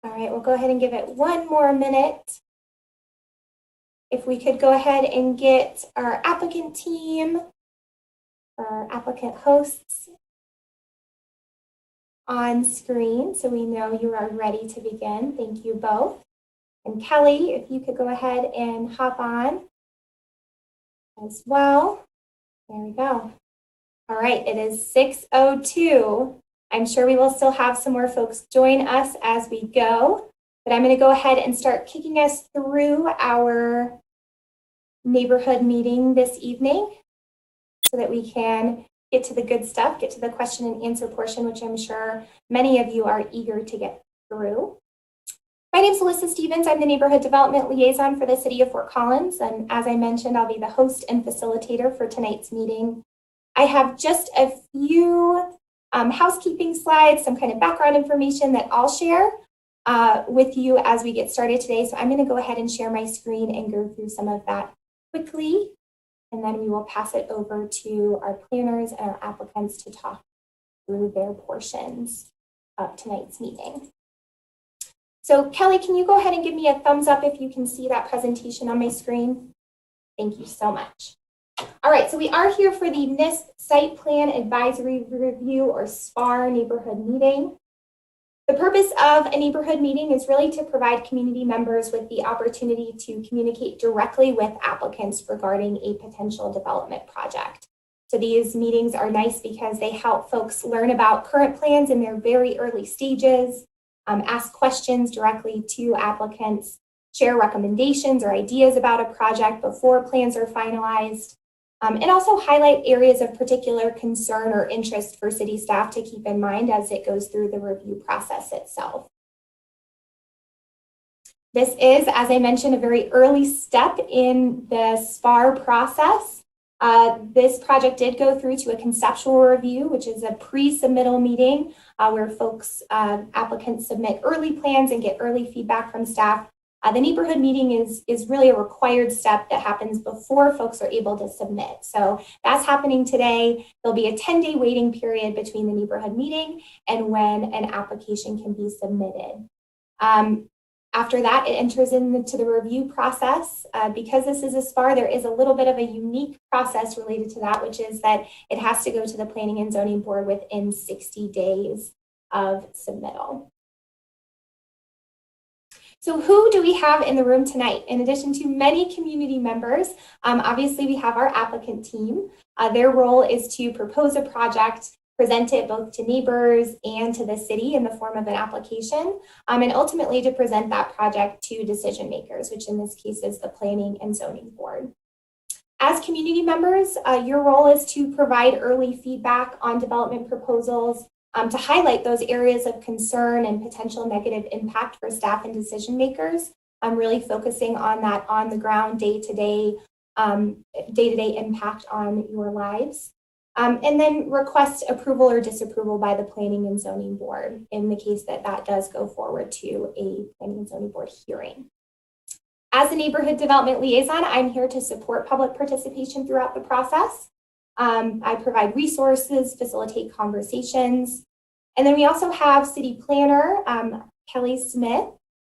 All right, we'll go ahead and give it one more minute. If we could go ahead and get our applicant team, our applicant hosts on screen so we know you are ready to begin. Thank you both. And Kelly, if you could go ahead and hop on as well. There we go. All right, it is 6:02. I'm sure we will still have some more folks join us as we go, but I'm going to go ahead and start kicking us through our neighborhood meeting this evening so that we can get to the good stuff, get to the question and answer portion, which I'm sure many of you are eager to get through. My name is Alyssa Stevens. I'm the Neighborhood Development Liaison for the City of Fort Collins, and as I mentioned, I'll be the host and facilitator for tonight's meeting. I have just a few housekeeping slides, some kind of background information that I'll share with you as we get started today. So I'm going to go ahead and share my screen and go through some of that quickly, and then we will pass it over to our planners and our applicants to talk through their portions of tonight's meeting. So Kelly, can you go ahead and give me a thumbs up if you can see that presentation on my screen? Thank you so much. All right, so we are here for the NISP Site Plan Advisory Review, or SPAR, neighborhood meeting. The purpose of a neighborhood meeting is really to provide community members with the opportunity to communicate directly with applicants regarding a potential development project. So these meetings are nice because they help folks learn about current plans in their very early stages, ask questions directly to applicants, share recommendations or ideas about a project before plans are finalized, and also highlight areas of particular concern or interest for city staff to keep in mind as it goes through the review process itself. This is, as I mentioned, a very early step in the SPAR process. This project did go through to a conceptual review, which is a pre-submittal meeting where folks, applicants submit early plans and get early feedback from staff. The neighborhood meeting is really a required step that happens before folks are able to submit. So that's happening today. There'll be a 10-day waiting period between the neighborhood meeting and when an application can be submitted. After that, it enters into the review process. Because this is a SPAR, there is a little bit of a unique process related to that, which is that it has to go to the Planning and Zoning Board within 60 days of submittal. So who do we have in the room tonight? In addition to many community members, obviously we have our applicant team. Their role is to propose a project, present it both to neighbors and to the city in the form of an application, and ultimately to present that project to decision makers, which in this case is the Planning and Zoning Board. As community members, your role is to provide early feedback on development proposals, to highlight those areas of concern and potential negative impact for staff and decision makers. I'm really focusing on that on the ground, day-to-day impact on your lives. And then request approval or disapproval by the Planning and Zoning Board in the case that that does go forward to a Planning and Zoning Board hearing. As a neighborhood development liaison, I'm here to support public participation throughout the process. I provide resources, facilitate conversations. And then we also have city planner, Kelly Smith,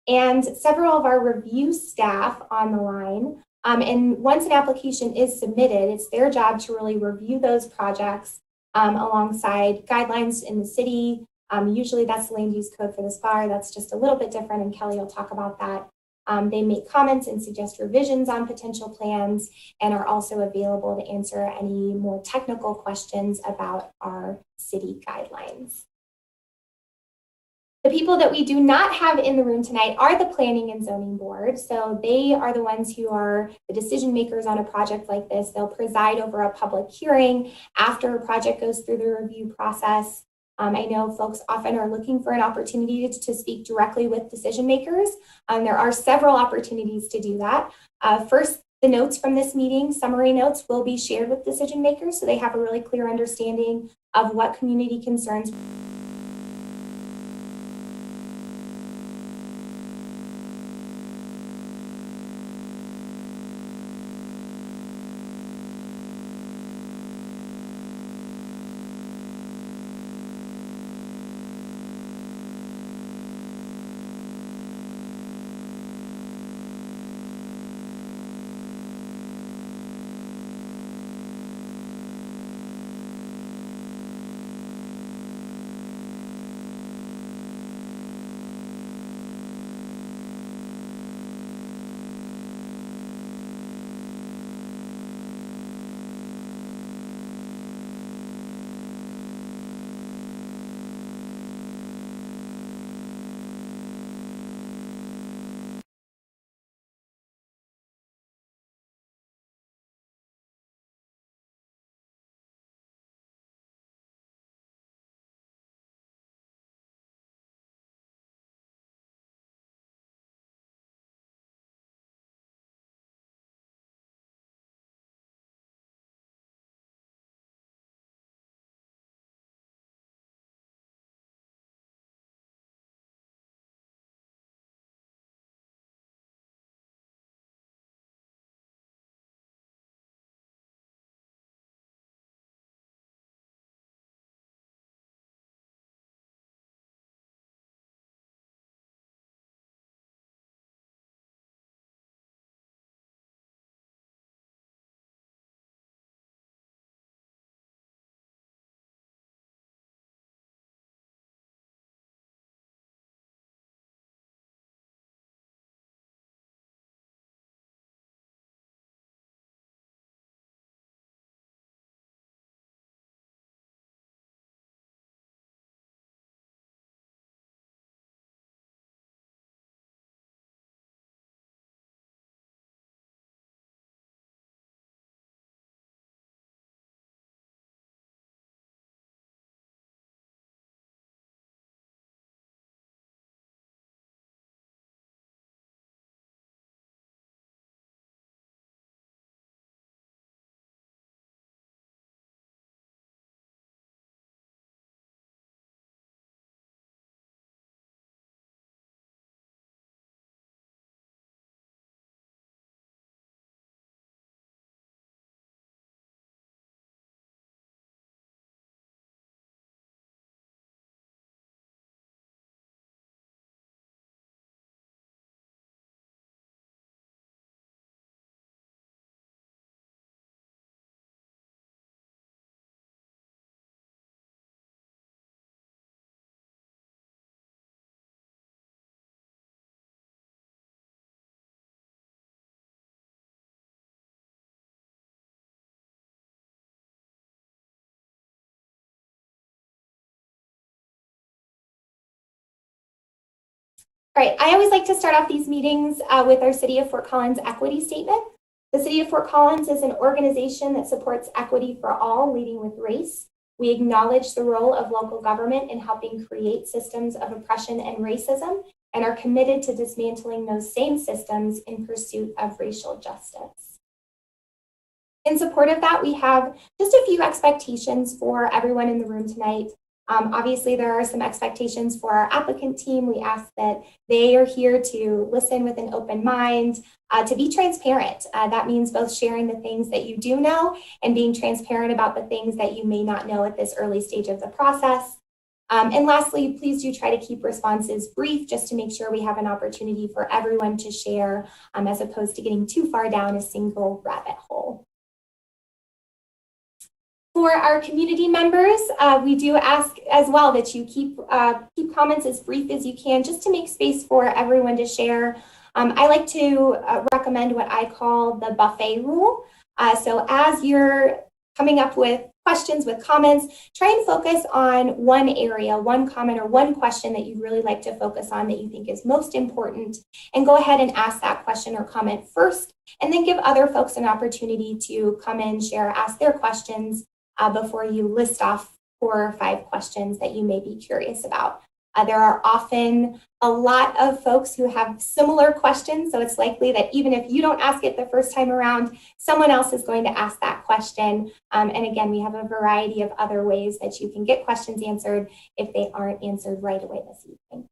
and several of our review staff on the line. And once an application is submitted, it's their job to really review those projects alongside guidelines in the city. Usually that's the land use code for the SPAR. That's just a little bit different, and Kelly will talk about that. They make comments and suggest revisions on potential plans and are also available to answer any more technical questions about our city guidelines. The people that we do not have in the room tonight are the Planning and Zoning Board. So they are the ones who are the decision makers on a project like this. They'll preside over a public hearing after a project goes through the review process. I know folks often are looking for an opportunity to speak directly with decision makers. There are several opportunities to do that. First, the notes from this meeting, summary notes, will be shared with decision makers so they have a really clear understanding of what community concerns All right, I always like to start off these meetings with our City of Fort Collins equity statement. The City of Fort Collins is an organization that supports equity for all, leading with race. We acknowledge the role of local government in helping create systems of oppression and racism, and are committed to dismantling those same systems in pursuit of racial justice. In support of that, we have just a few expectations for everyone in the room tonight. Obviously, there are some expectations for our applicant team. We ask that they are here to listen with an open mind, to be transparent. That means both sharing the things that you do know and being transparent about the things that you may not know at this early stage of the process. And lastly, please do try to keep responses brief just to make sure we have an opportunity for everyone to share as opposed to getting too far down a single rabbit hole. For our community members, we do ask as well that you keep comments as brief as you can just to make space for everyone to share. I like to recommend what I call the buffet rule. So as you're coming up with questions, with comments, try and focus on one area, one comment or one question that you'd really like to focus on that you think is most important, and go ahead and ask that question or comment first, and then give other folks an opportunity to come in, share, ask their questions before you list off 4 or 5 questions that you may be curious about. There are often a lot of folks who have similar questions, so it's likely that even if you don't ask it the first time around, someone else is going to ask that question. And again, we have a variety of other ways that you can get questions answered if they aren't answered right away this evening.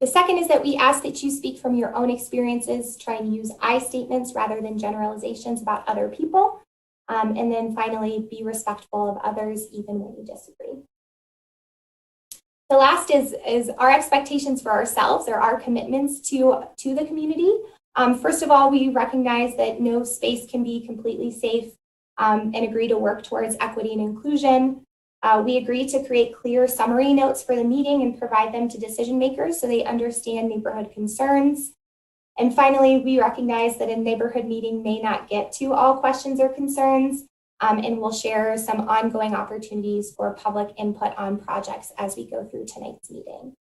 The second is that we ask that you speak from your own experiences, try and use I statements rather than generalizations about other people. And then finally, be respectful of others even when you disagree. The last is our expectations for ourselves, or our commitments to the community. First of all, we recognize that no space can be completely safe and agree to work towards equity and inclusion. We agree to create clear summary notes for the meeting and provide them to decision makers so they understand neighborhood concerns. And finally, we recognize that a neighborhood meeting may not get to all questions or concerns, and we'll share some ongoing opportunities for public input on projects as we go through tonight's meeting.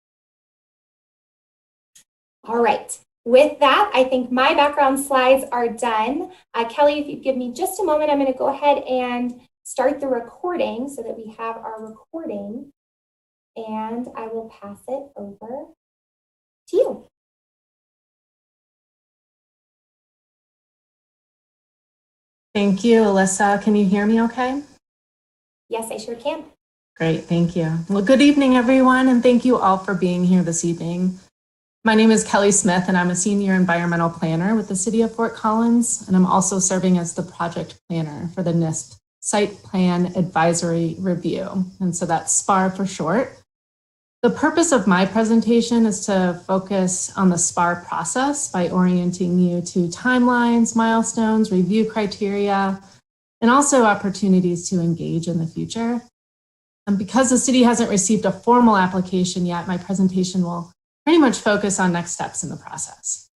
All right, with that, I think my background slides are done. Kelly, if you give me just a moment, I'm going to go ahead and start the recording so that we have our recording, and I will pass it over to you. Thank you, Alyssa. Can you hear me okay? Yes, I sure can. Great, thank you. Well, good evening, everyone, and thank you all for being here this evening. My name is Kelly Smith, and I'm a senior environmental planner with the City of Fort Collins, and I'm also serving as the project planner for the NISP Site Plan Advisory Review, and so that's SPAR for short. The purpose of my presentation is to focus on the SPAR process by orienting you to timelines, milestones, review criteria, and also opportunities to engage in the future. And because the city hasn't received a formal application yet, my presentation will pretty much focus on next steps in the process.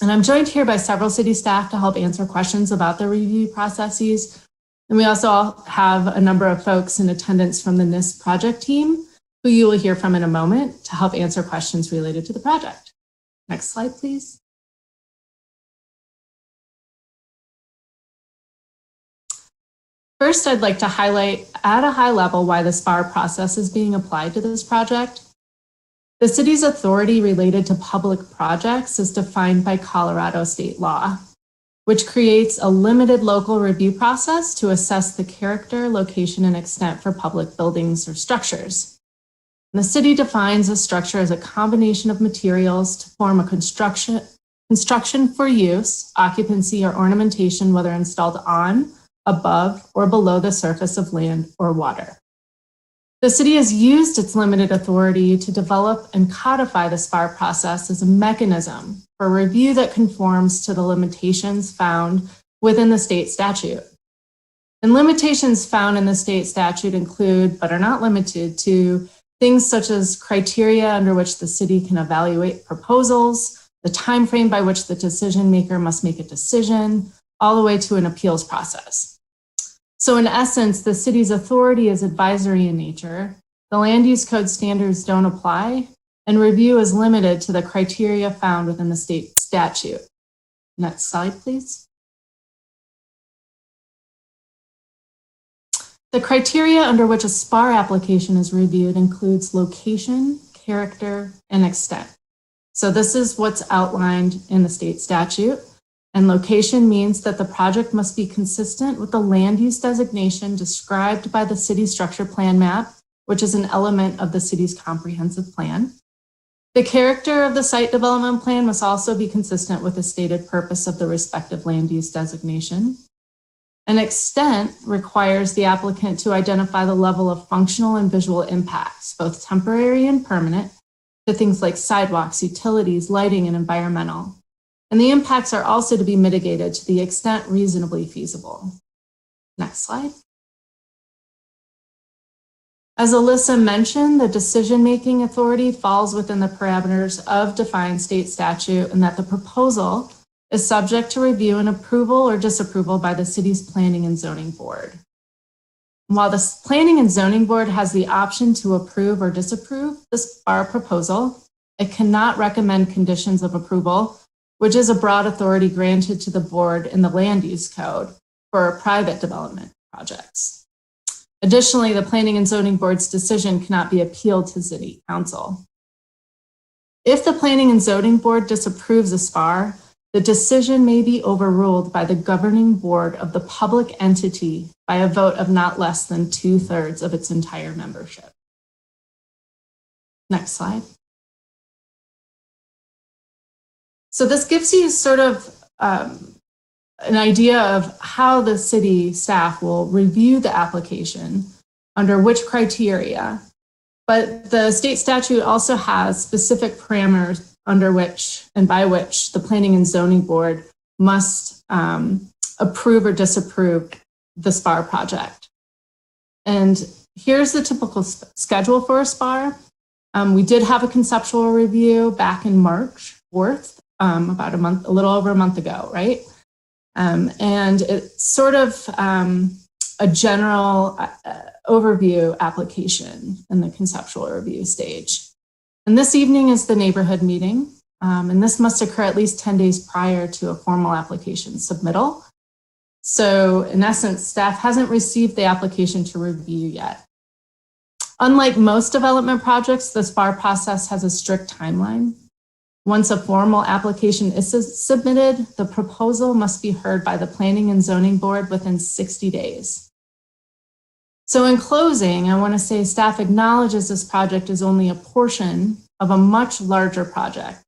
And I'm joined here by several city staff to help answer questions about the review processes. And we also have a number of folks in attendance from the NISP project team, who you will hear from in a moment to help answer questions related to the project. Next slide, please. First, I'd like to highlight at a high level why the SPAR process is being applied to this project. The city's authority related to public projects is defined by Colorado state law, which creates a limited local review process to assess the character, location, and extent for public buildings or structures. The city defines a structure as a combination of materials to form a construction for use, occupancy, or ornamentation, whether installed on, above, or below the surface of land or water. The city has used its limited authority to develop and codify the SPAR process as a mechanism for review that conforms to the limitations found within the state statute. And limitations found in the state statute include, but are not limited to, things such as criteria under which the city can evaluate proposals, the time frame by which the decision maker must make a decision, all the way to an appeals process. So in essence, the city's authority is advisory in nature. The land use code standards don't apply, and review is limited to the criteria found within the state statute. Next slide, please. The criteria under which a SPAR application is reviewed includes location, character, and extent. So this is what's outlined in the state statute. And location means that the project must be consistent with the land use designation described by the city structure plan map, which is an element of the city's comprehensive plan. The character of the site development plan must also be consistent with the stated purpose of the respective land use designation. An extent requires the applicant to identify the level of functional and visual impacts, both temporary and permanent, to things like sidewalks, utilities, lighting, and environmental. And the impacts are also to be mitigated to the extent reasonably feasible. Next slide. As Alyssa mentioned, the decision-making authority falls within the parameters of defined state statute, and that the proposal is subject to review and approval or disapproval by the city's Planning and Zoning Board. While the Planning and Zoning Board has the option to approve or disapprove the SPAR proposal, it cannot recommend conditions of approval, which is a broad authority granted to the board in the Land Use Code for private development projects. Additionally, the Planning and Zoning Board's decision cannot be appealed to City Council. If the Planning and Zoning Board disapproves a SPAR, the decision may be overruled by the governing board of the public entity by a vote of not less than 2/3 of its entire membership. Next slide. So this gives you sort of an idea of how the city staff will review the application, under which criteria, but the state statute also has specific parameters under which and by which the Planning and Zoning Board must approve or disapprove the SPAR project. And here's the typical schedule for a SPAR. We did have a conceptual review back in March 4th, about a little over a month ago, right? And it's sort of a general overview application in the conceptual review stage. And this evening is the neighborhood meeting, and this must occur at least 10 days prior to a formal application submittal. So in essence, staff hasn't received the application to review yet. Unlike most development projects, the SPAR process has a strict timeline. Once a formal application is submitted, the proposal must be heard by the Planning and Zoning Board within 60 days. So in closing, I want to say staff acknowledges this project is only a portion of a much larger project.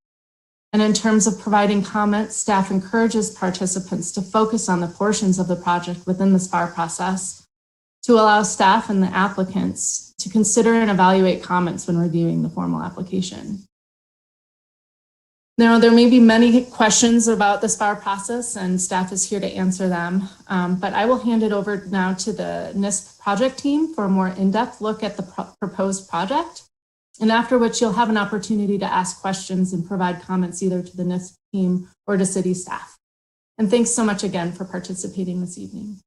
And in terms of providing comments, staff encourages participants to focus on the portions of the project within the SPAR process to allow staff and the applicants to consider and evaluate comments when reviewing the formal application. Now, there may be many questions about the SPAR process, and staff is here to answer them, but I will hand it over now to the NISP project team for a more in-depth look at the proposed project, and after which you'll have an opportunity to ask questions and provide comments either to the NISP team or to city staff. And thanks so much again for participating this evening.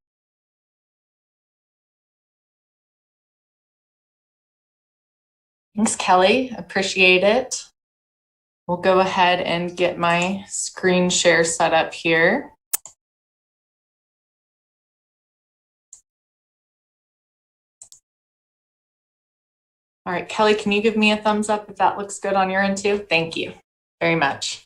Thanks, Kelly. Appreciate it. We'll go ahead and get my screen share set up here. All right, Kelly, can you give me a thumbs up if that looks good on your end too? Thank you very much.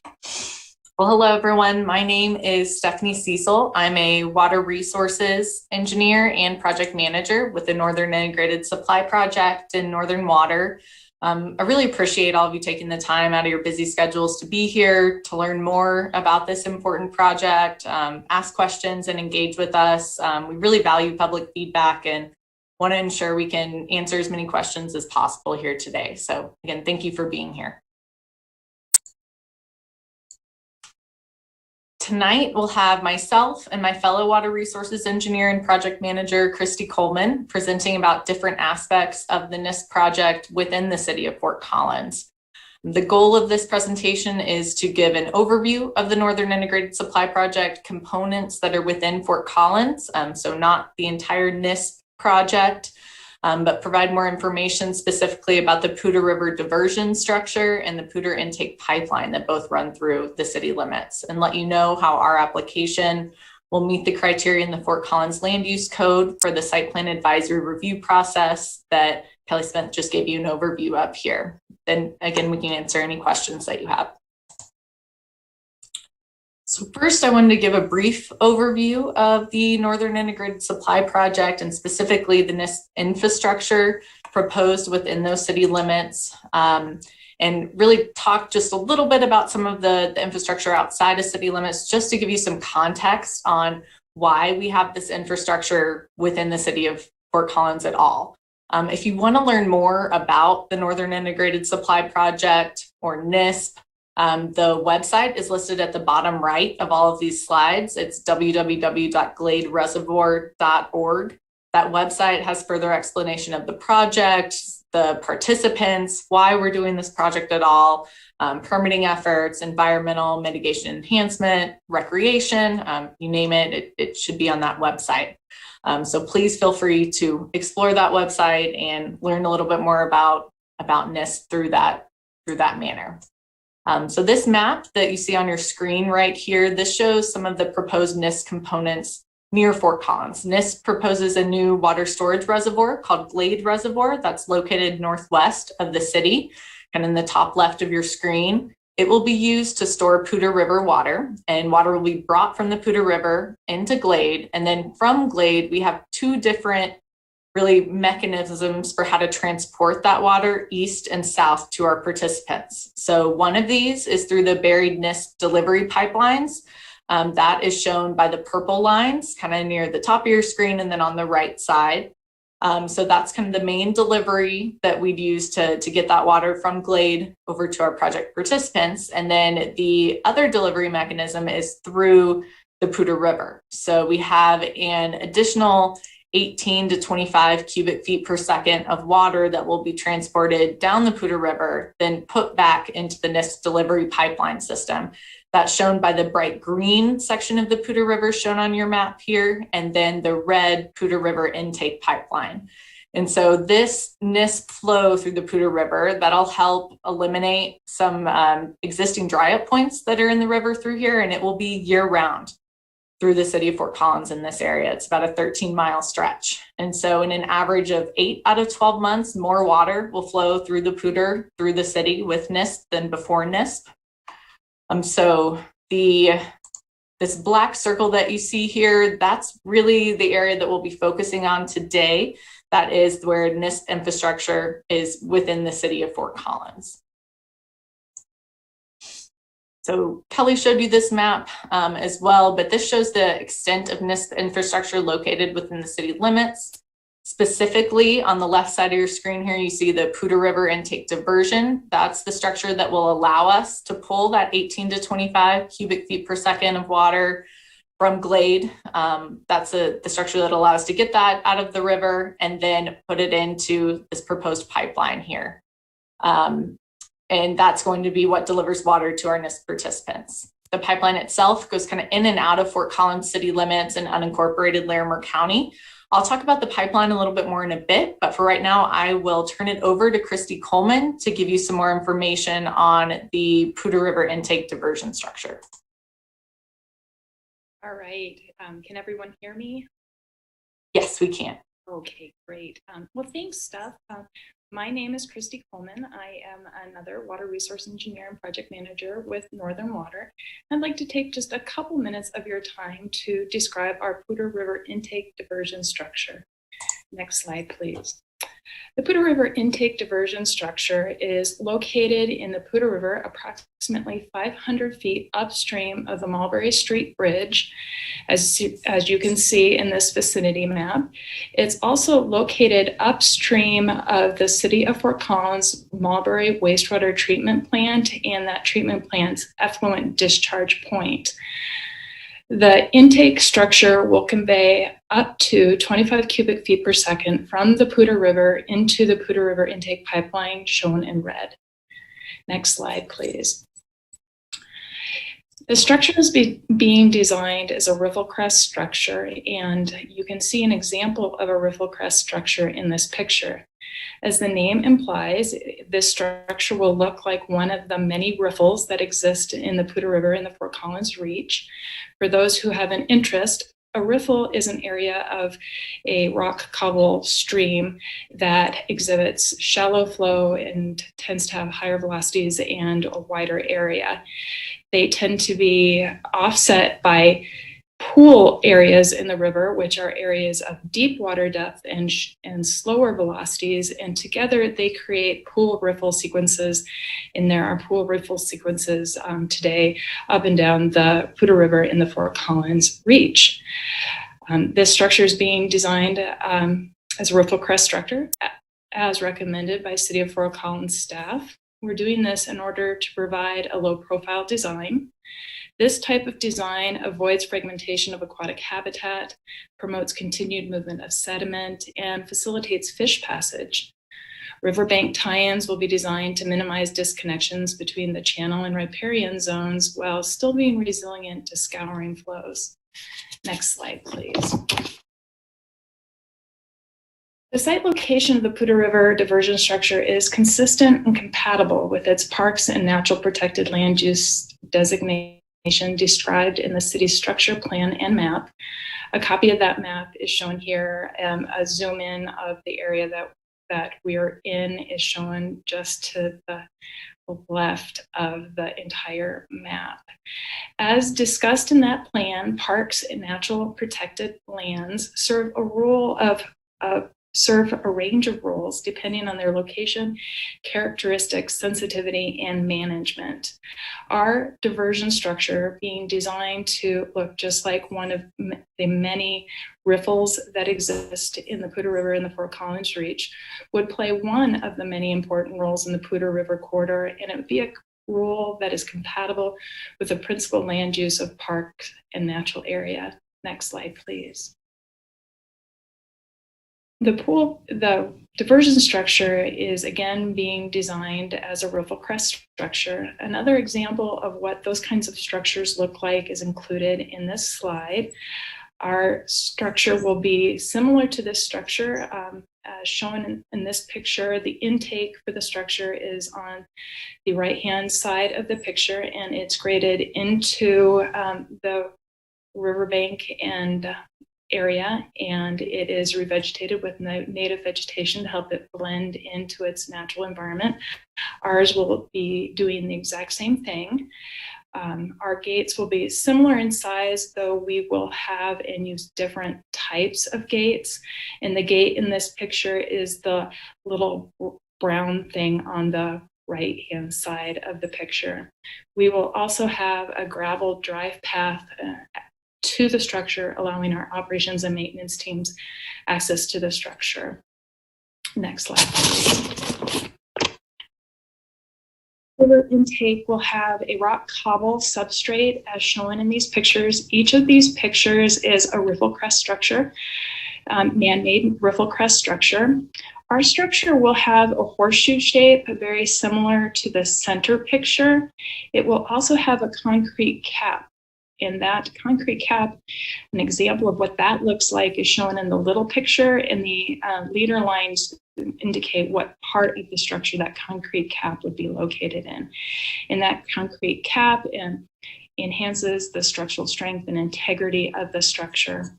Well, hello, everyone. My name is Stephanie Cecil. I'm a water resources engineer and project manager with the Northern Integrated Supply Project in Northern Water. I really appreciate all of you taking the time out of your busy schedules to be here, to learn more about this important project, ask questions and engage with us. We really value public feedback and want to ensure we can answer as many questions as possible here today. So again, thank you for being here. Tonight, we'll have myself and my fellow water resources engineer and project manager, Christy Coleman, presenting about different aspects of the NISP project within the city of Fort Collins. The goal of this presentation is to give an overview of the Northern Integrated Supply Project components that are within Fort Collins, so not the entire NISP project, but provide more information specifically about the Pudu River diversion structure and the Pudu intake pipeline that both run through the city limits, and let you know how our application will meet the criteria in the Fort Collins Land Use Code for the site plan advisory review process that Kelly Smith just gave you an overview of here. Then again, we can answer any questions that you have. So first, I wanted to give a brief overview of the Northern Integrated Supply Project and specifically the NISP infrastructure proposed within those city limits, and really talk just a little bit about some of the infrastructure outside of city limits, just to give you some context on why we have this infrastructure within the city of Fort Collins at all. If you want to learn more about the Northern Integrated Supply Project or NISP, the website is listed at the bottom right of all of these slides. It's www.gladereservoir.org. That website has further explanation of the project, the participants, why we're doing this project at all, permitting efforts, environmental mitigation enhancement, recreation, you name it, it should be on that website. So please feel free to explore that website and learn a little bit more about NISP through that manner. So this map that you see on your screen right here, this shows some of the proposed NISP components near Fort Collins. NISP proposes a new water storage reservoir called Glade Reservoir that's located northwest of the city and in the top left of your screen. It will be used to store Pudu River water, and water will be brought from the Pudu River into Glade. And then from Glade, we have two different really mechanisms for how to transport that water east and south to our participants. So one of these is through the buried NISP delivery pipelines. That is shown by the purple lines kind of near the top of your screen and then on the right side. So that's kind of the main delivery that we'd use to get that water from Glade over to our project participants. And then the other delivery mechanism is through the Pudu River. So we have an additional 18 to 25 cubic feet per second of water that will be transported down the Pudu River, then put back into the NISP delivery pipeline system. That's shown by the bright green section of the Pudu River shown on your map here, and then the red Pudu River intake pipeline. And so this NISP flow through the Pudu River, that'll help eliminate some existing dry up points that are in the river through here, and it will be year round through the city of Fort Collins in this area. It's about a 13-mile stretch. And so in an average of 8 out of 12 months, more water will flow through the Pudu, through the city with NISP than before NISP. So this black circle that you see here, that's really the area that we'll be focusing on today. That is where NISP infrastructure is within the city of Fort Collins. So Kelly showed you this map as well, but this shows the extent of NISP infrastructure located within the city limits. Specifically on the left side of your screen here, you see the Pudu River intake diversion. That's the structure that will allow us to pull that 18 to 25 cubic feet per second of water from Glade. That's the structure that allows us to get that out of the river and then put it into this proposed pipeline here. And that's going to be what delivers water to our NISP participants. The pipeline itself goes kind of in and out of Fort Collins city limits and unincorporated Larimer County. I'll talk about the pipeline a little bit more in a bit, but for right now, I will turn it over to Christy Coleman to give you some more information on the Pudu River intake diversion structure. All right, can everyone hear me? Yes, we can. Okay, great. Well, thanks, Steph. My name is Christy Coleman. I am another water resource engineer and project manager with Northern Water. I'd like to take just a couple minutes of your time to describe our Pudu River intake diversion structure. Next slide, please. The Pudu River intake diversion structure is located in the Pudu River approximately 500 feet upstream of the Mulberry Street Bridge, as you can see in this vicinity map. It's also located upstream of the City of Fort Collins Mulberry Wastewater Treatment Plant and that treatment plant's effluent discharge point. The intake structure will convey up to 25 cubic feet per second from the Pudu River into the Pudu River intake pipeline shown in red. Next slide, please. The structure is being designed as a riffle crest structure, and you can see an example of a riffle crest structure in this picture. As the name implies, this structure will look like one of the many riffles that exist in the Pudu River in the Fort Collins Reach. For those who have an interest, a riffle is an area of a rock cobble stream that exhibits shallow flow and tends to have higher velocities and a wider area. They tend to be offset by pool areas in the river, which are areas of deep water depth and slower velocities, and together they create pool riffle sequences. And there are pool riffle sequences today up and down the Pudu River in the Fort Collins Reach. This structure is being designed as a riffle crest structure as recommended by City of Fort Collins staff. We're doing this in order to provide a low profile design. This type of design avoids fragmentation of aquatic habitat, promotes continued movement of sediment, and facilitates fish passage. Riverbank tie-ins will be designed to minimize disconnections between the channel and riparian zones while still being resilient to scouring flows. Next slide, please. The site location of the Pudu River diversion structure is consistent and compatible with its parks and natural protected land use designation described in the city's structure plan and map. A copy of that map is shown here. A zoom in of the area that we are in is shown just to the left of the entire map. As discussed in that plan, parks and natural protected lands serve a range of roles depending on their location, characteristics, sensitivity, and management. Our diversion structure, being designed to look just like one of the many riffles that exist in the Pudu River and the Fort Collins Reach, would play one of the many important roles in the Pudu River corridor, and it would be a role that is compatible with the principal land use of parks and natural area. Next slide, please. The diversion structure is again being designed as a riffle crest structure. Another example of what those kinds of structures look like is included in this slide. Our structure will be similar to this structure shown in this picture. The intake for the structure is on the right-hand side of the picture, and it's graded into the riverbank and area, and it is revegetated with native vegetation to help it blend into its natural environment. Ours will be doing the exact same thing. Our gates will be similar in size, though we will have and use different types of gates. And the gate in this picture is the little brown thing on the right-hand side of the picture. We will also have a gravel drive path to the structure, allowing our operations and maintenance teams access to the structure. Next slide, please. River intake will have a rock cobble substrate as shown in these pictures. Each of these pictures is a riffle crest structure, man-made riffle crest structure. Our structure will have a horseshoe shape, very similar to the center picture. It will also have a concrete cap. And that concrete cap, an example of what that looks like is shown in the little picture, and the leader lines indicate what part of the structure that concrete cap would be located in. And that concrete cap enhances the structural strength and integrity of the structure.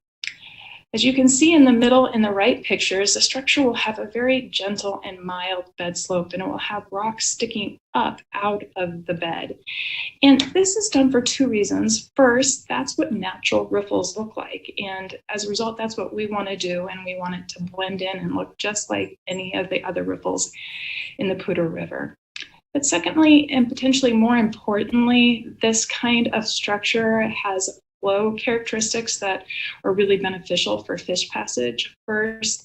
As you can see in the middle and the right pictures, the structure will have a very gentle and mild bed slope, and it will have rocks sticking up out of the bed. And this is done for two reasons. First, that's what natural riffles look like. And as a result, that's what we want to do. And we want it to blend in and look just like any of the other riffles in the Pudu River. But secondly, and potentially more importantly, this kind of structure has flow characteristics that are really beneficial for fish passage. First,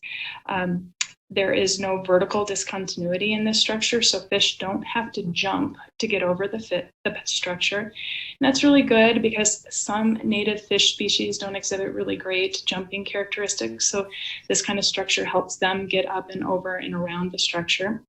there is no vertical discontinuity in this structure, so fish don't have to jump to get over the structure. And that's really good because some native fish species don't exhibit really great jumping characteristics, so this kind of structure helps them get up and over and around the structure.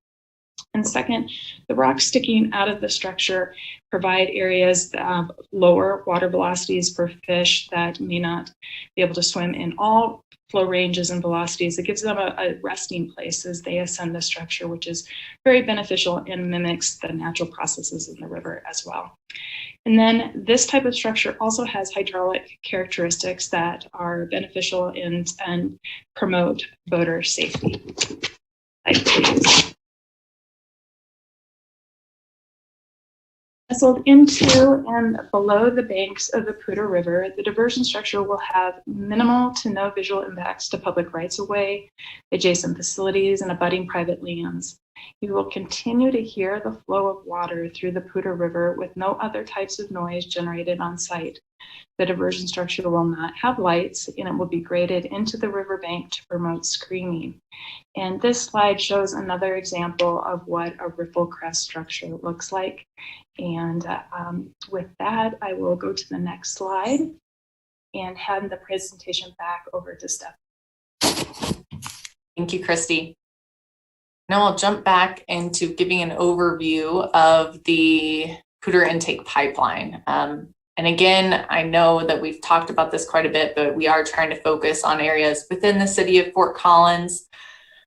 And second, the rocks sticking out of the structure provide areas that have lower water velocities for fish that may not be able to swim in all flow ranges and velocities. It gives them a resting place as they ascend the structure, which is very beneficial and mimics the natural processes in the river as well. And then this type of structure also has hydraulic characteristics that are beneficial and promote boater safety. Slide, please. Nestled into and below the banks of the Pudu River, the diversion structure will have minimal to no visual impacts to public rights-of-way, adjacent facilities, and abutting private lands. You will continue to hear the flow of water through the Pudu River with no other types of noise generated on site. The diversion structure will not have lights, and it will be graded into the riverbank to promote screening. And this slide shows another example of what a ripple crest structure looks like. And with that, I will go to the next slide and hand the presentation back over to Steph. Thank you, Christy. Now I'll jump back into giving an overview of the Pudu intake pipeline. And again, I know that we've talked about this quite a bit, but we are trying to focus on areas within the city of Fort Collins.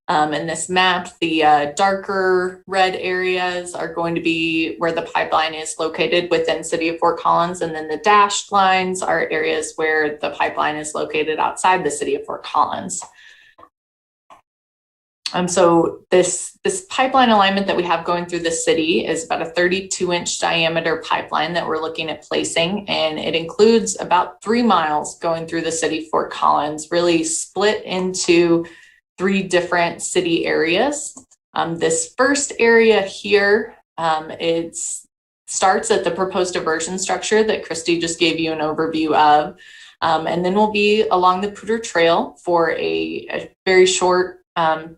In this map, the darker red areas are going to be where the pipeline is located within city of Fort Collins. And then the dashed lines are areas where the pipeline is located outside the city of Fort Collins. So this pipeline alignment that we have going through the city is about a 32-inch diameter pipeline that we're looking at placing, and it includes about 3 miles going through the city of Fort Collins, really split into 3 different city areas. This first area here, it starts at the proposed diversion structure that Christy just gave you an overview of, and then we'll be along the Pudu Trail for a very short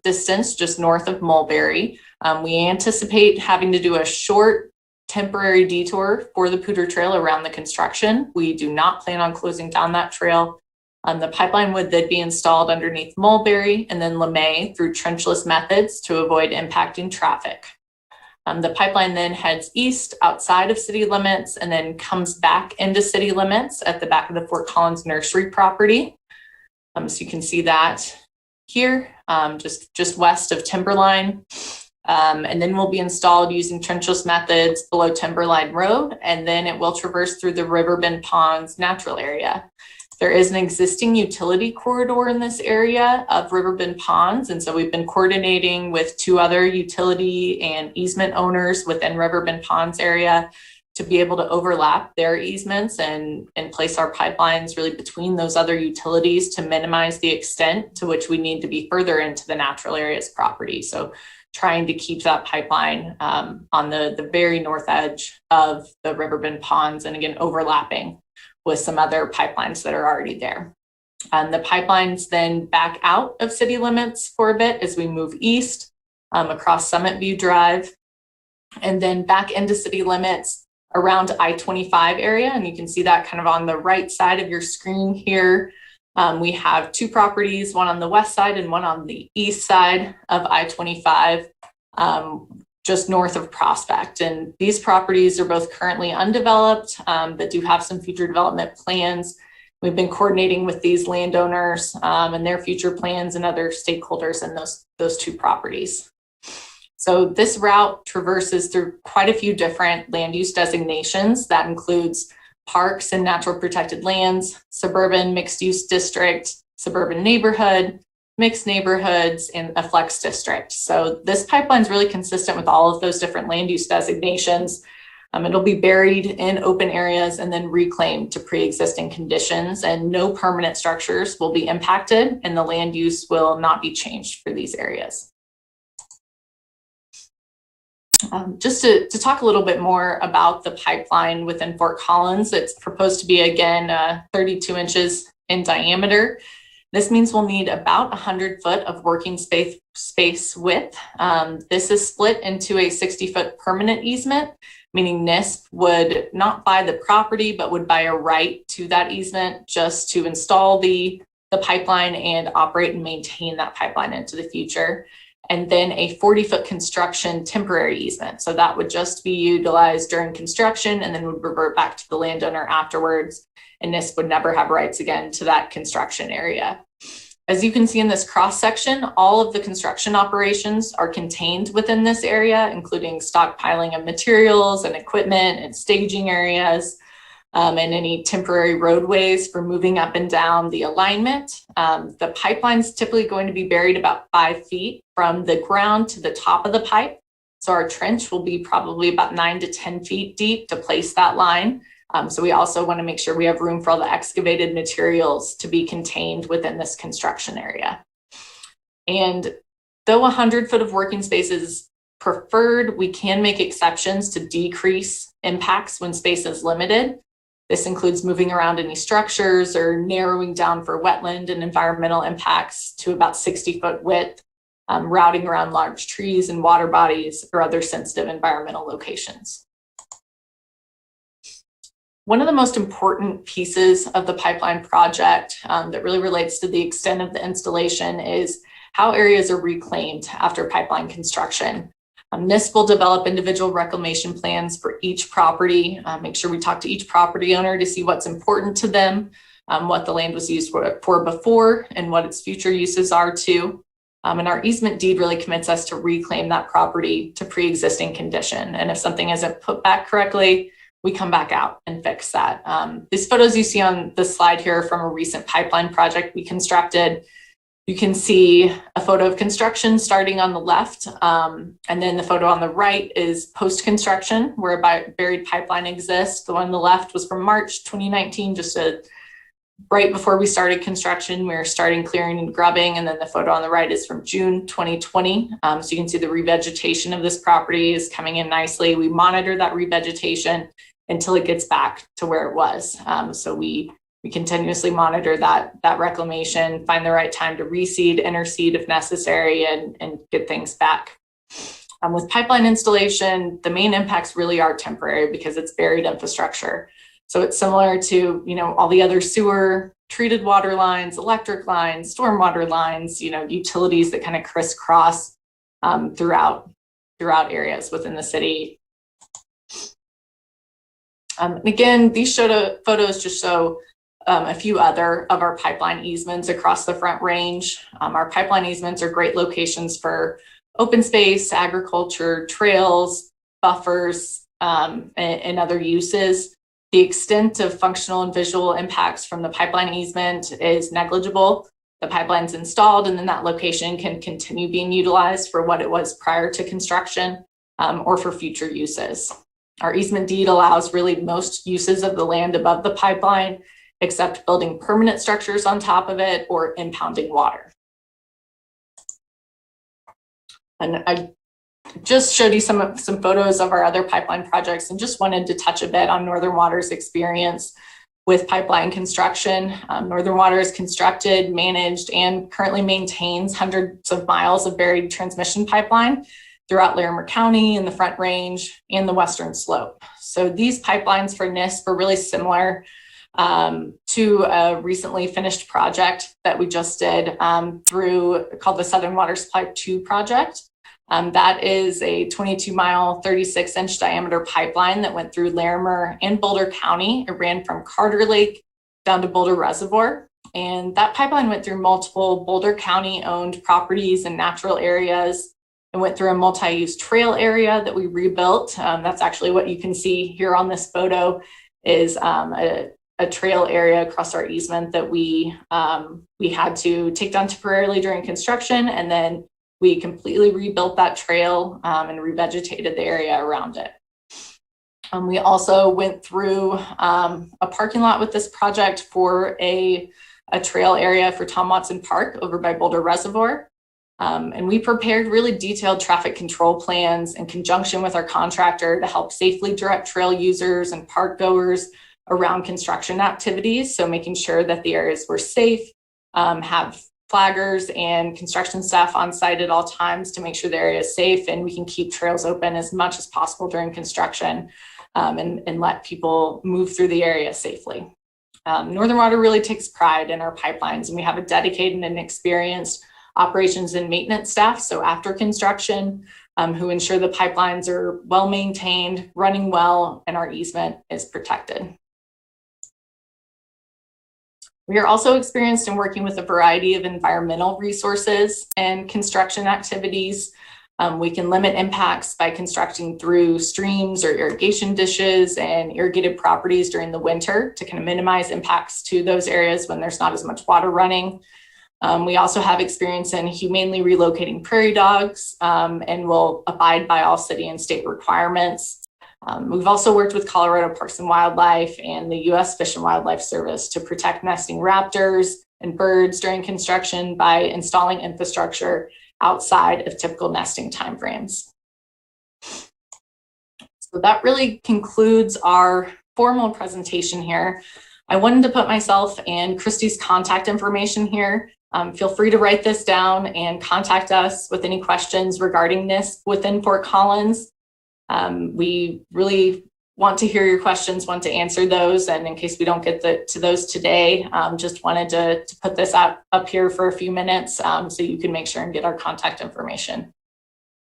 distance just north of Mulberry. We anticipate having to do a short temporary detour for the Pudu Trail around the construction. We do not plan on closing down that trail. The pipeline would then be installed underneath Mulberry and then LeMay through trenchless methods to avoid impacting traffic. The pipeline then heads east outside of city limits and then comes back into city limits at the back of the Fort Collins nursery property. So you can see that here, just west of Timberline. And then will be installed using trenchless methods below Timberline Road, and then it will traverse through the Riverbend Ponds natural area. There is an existing utility corridor in this area of Riverbend Ponds, and so we've been coordinating with 2 other utility and easement owners within Riverbend Ponds area to be able to overlap their easements and place our pipelines really between those other utilities to minimize the extent to which we need to be further into the natural areas property. So trying to keep that pipeline on the very north edge of the Riverbend Ponds, and again, overlapping with some other pipelines that are already there. And the pipelines then back out of city limits for a bit as we move east across Summit View Drive, and then back into city limits around I-25 area. And you can see that kind of on the right side of your screen here. We have 2 properties, one on the west side and one on the east side of I-25, just north of Prospect. And these properties are both currently undeveloped, but do have some future development plans. We've been coordinating with these landowners and their future plans and other stakeholders in those 2 properties. So this route traverses through quite a few different land use designations. That includes parks and natural protected lands, suburban mixed use district, suburban neighborhood, mixed neighborhoods, and a flex district. So this pipeline is really consistent with all of those different land use designations. It'll be buried in open areas and then reclaimed to pre-existing conditions, and no permanent structures will be impacted, and the land use will not be changed for these areas. Just to talk a little bit more about the pipeline within Fort Collins, it's proposed to be, again, 32 inches in diameter. This means we'll need about 100 foot of working space width. This is split into a 60-foot permanent easement, meaning NISP would not buy the property, but would buy a right to that easement just to install the pipeline and operate and maintain that pipeline into the future. and then a 40-foot construction temporary easement. So that would just be utilized during construction and then would revert back to the landowner afterwards. And NISP would never have rights again to that construction area. As you can see in this cross section, all of the construction operations are contained within this area, including stockpiling of materials and equipment and staging areas, and any temporary roadways for moving up and down the alignment. The pipeline's typically going to be buried about 5 feet from the ground to the top of the pipe. So our trench will be probably about 9 to 10 feet deep to place that line. So we also want to make sure we have room for all the excavated materials to be contained within this construction area. And though 100 foot of working space is preferred, we can make exceptions to decrease impacts when space is limited. This includes moving around any structures or narrowing down for wetland and environmental impacts to about 60-foot width, routing around large trees and water bodies or other sensitive environmental locations. One of the most important pieces of the pipeline project that really relates to the extent of the installation is how areas are reclaimed after pipeline construction. NISP will develop individual reclamation plans for each property, make sure we talk to each property owner to see what's important to them, what the land was used for before and what its future uses are too. And our easement deed really commits us to reclaim that property to pre-existing condition. And if something isn't put back correctly, we come back out and fix that. These photos you see on the slide here are from a recent pipeline project we constructed. You can see a photo of construction starting on the left, and then the photo on the right is post-construction where a buried pipeline exists. The one on the left was from March 2019, just right before we started construction. We were starting clearing and grubbing, and then the photo on the right is from June 2020. So you can see the revegetation of this property is coming in nicely. We monitor that revegetation until it gets back to where it was. So we continuously monitor that reclamation, find the right time to reseed, interseed if necessary, and get things back. With pipeline installation, the main impacts really are temporary because it's buried infrastructure. So it's similar to, all the other sewer, treated water lines, electric lines, stormwater lines, utilities that kind of crisscross throughout areas within the city. Again, these photos just show a few other of our pipeline easements across the Front Range. Our pipeline easements are great locations for open space, agriculture, trails, buffers, and other uses. The extent of functional and visual impacts from the pipeline easement is negligible. The pipeline's installed and then that location can continue being utilized for what it was prior to construction or for future uses. Our easement deed allows really most uses of the land above the pipeline, except building permanent structures on top of it or impounding water. And I just showed you some photos of our other pipeline projects and just wanted to touch a bit on Northern Water's experience with pipeline construction. Northern Water is constructed, managed, and currently maintains hundreds of miles of buried transmission pipeline throughout Larimer County and the Front Range and the Western Slope. So these pipelines for NISP are really similar to a recently finished project that we just did called the Southern Water Supply 2 project. That is a 22-mile, 36-inch diameter pipeline that went through Larimer and Boulder County. It ran from Carter Lake down to Boulder Reservoir. And that pipeline went through multiple Boulder County-owned properties and natural areas. It went through a multi-use trail area that we rebuilt. That's actually what you can see here on this photo is a trail area across our easement that we had to take down temporarily during construction, and then we completely rebuilt that trail and revegetated the area around it. We also went through a parking lot with this project for a trail area for Tom Watson Park over by Boulder Reservoir. And we prepared really detailed traffic control plans in conjunction with our contractor to help safely direct trail users and park goers around construction activities. So making sure that the areas were safe, have flaggers and construction staff on site at all times to make sure the area is safe and we can keep trails open as much as possible during construction and let people move through the area safely. Northern Water really takes pride in our pipelines, and we have a dedicated and experienced operations and maintenance staff, so after construction, who ensure the pipelines are well maintained, running well, and our easement is protected. We are also experienced in working with a variety of environmental resources and construction activities. We can limit impacts by constructing through streams or irrigation dishes and irrigated properties during the winter to kind of minimize impacts to those areas when there's not as much water running. We also have experience in humanely relocating prairie dogs and will abide by all city and state requirements. We've also worked with Colorado Parks and Wildlife and the U.S. Fish and Wildlife Service to protect nesting raptors and birds during construction by installing infrastructure outside of typical nesting timeframes. So that really concludes our formal presentation here. I wanted to put myself and Christy's contact information here. Feel free to write this down and contact us with any questions regarding NISP within Fort Collins. We really want to hear your questions, want to answer those, and in case we don't get to those today, just wanted to put this up here for a few minutes so you can make sure and get our contact information.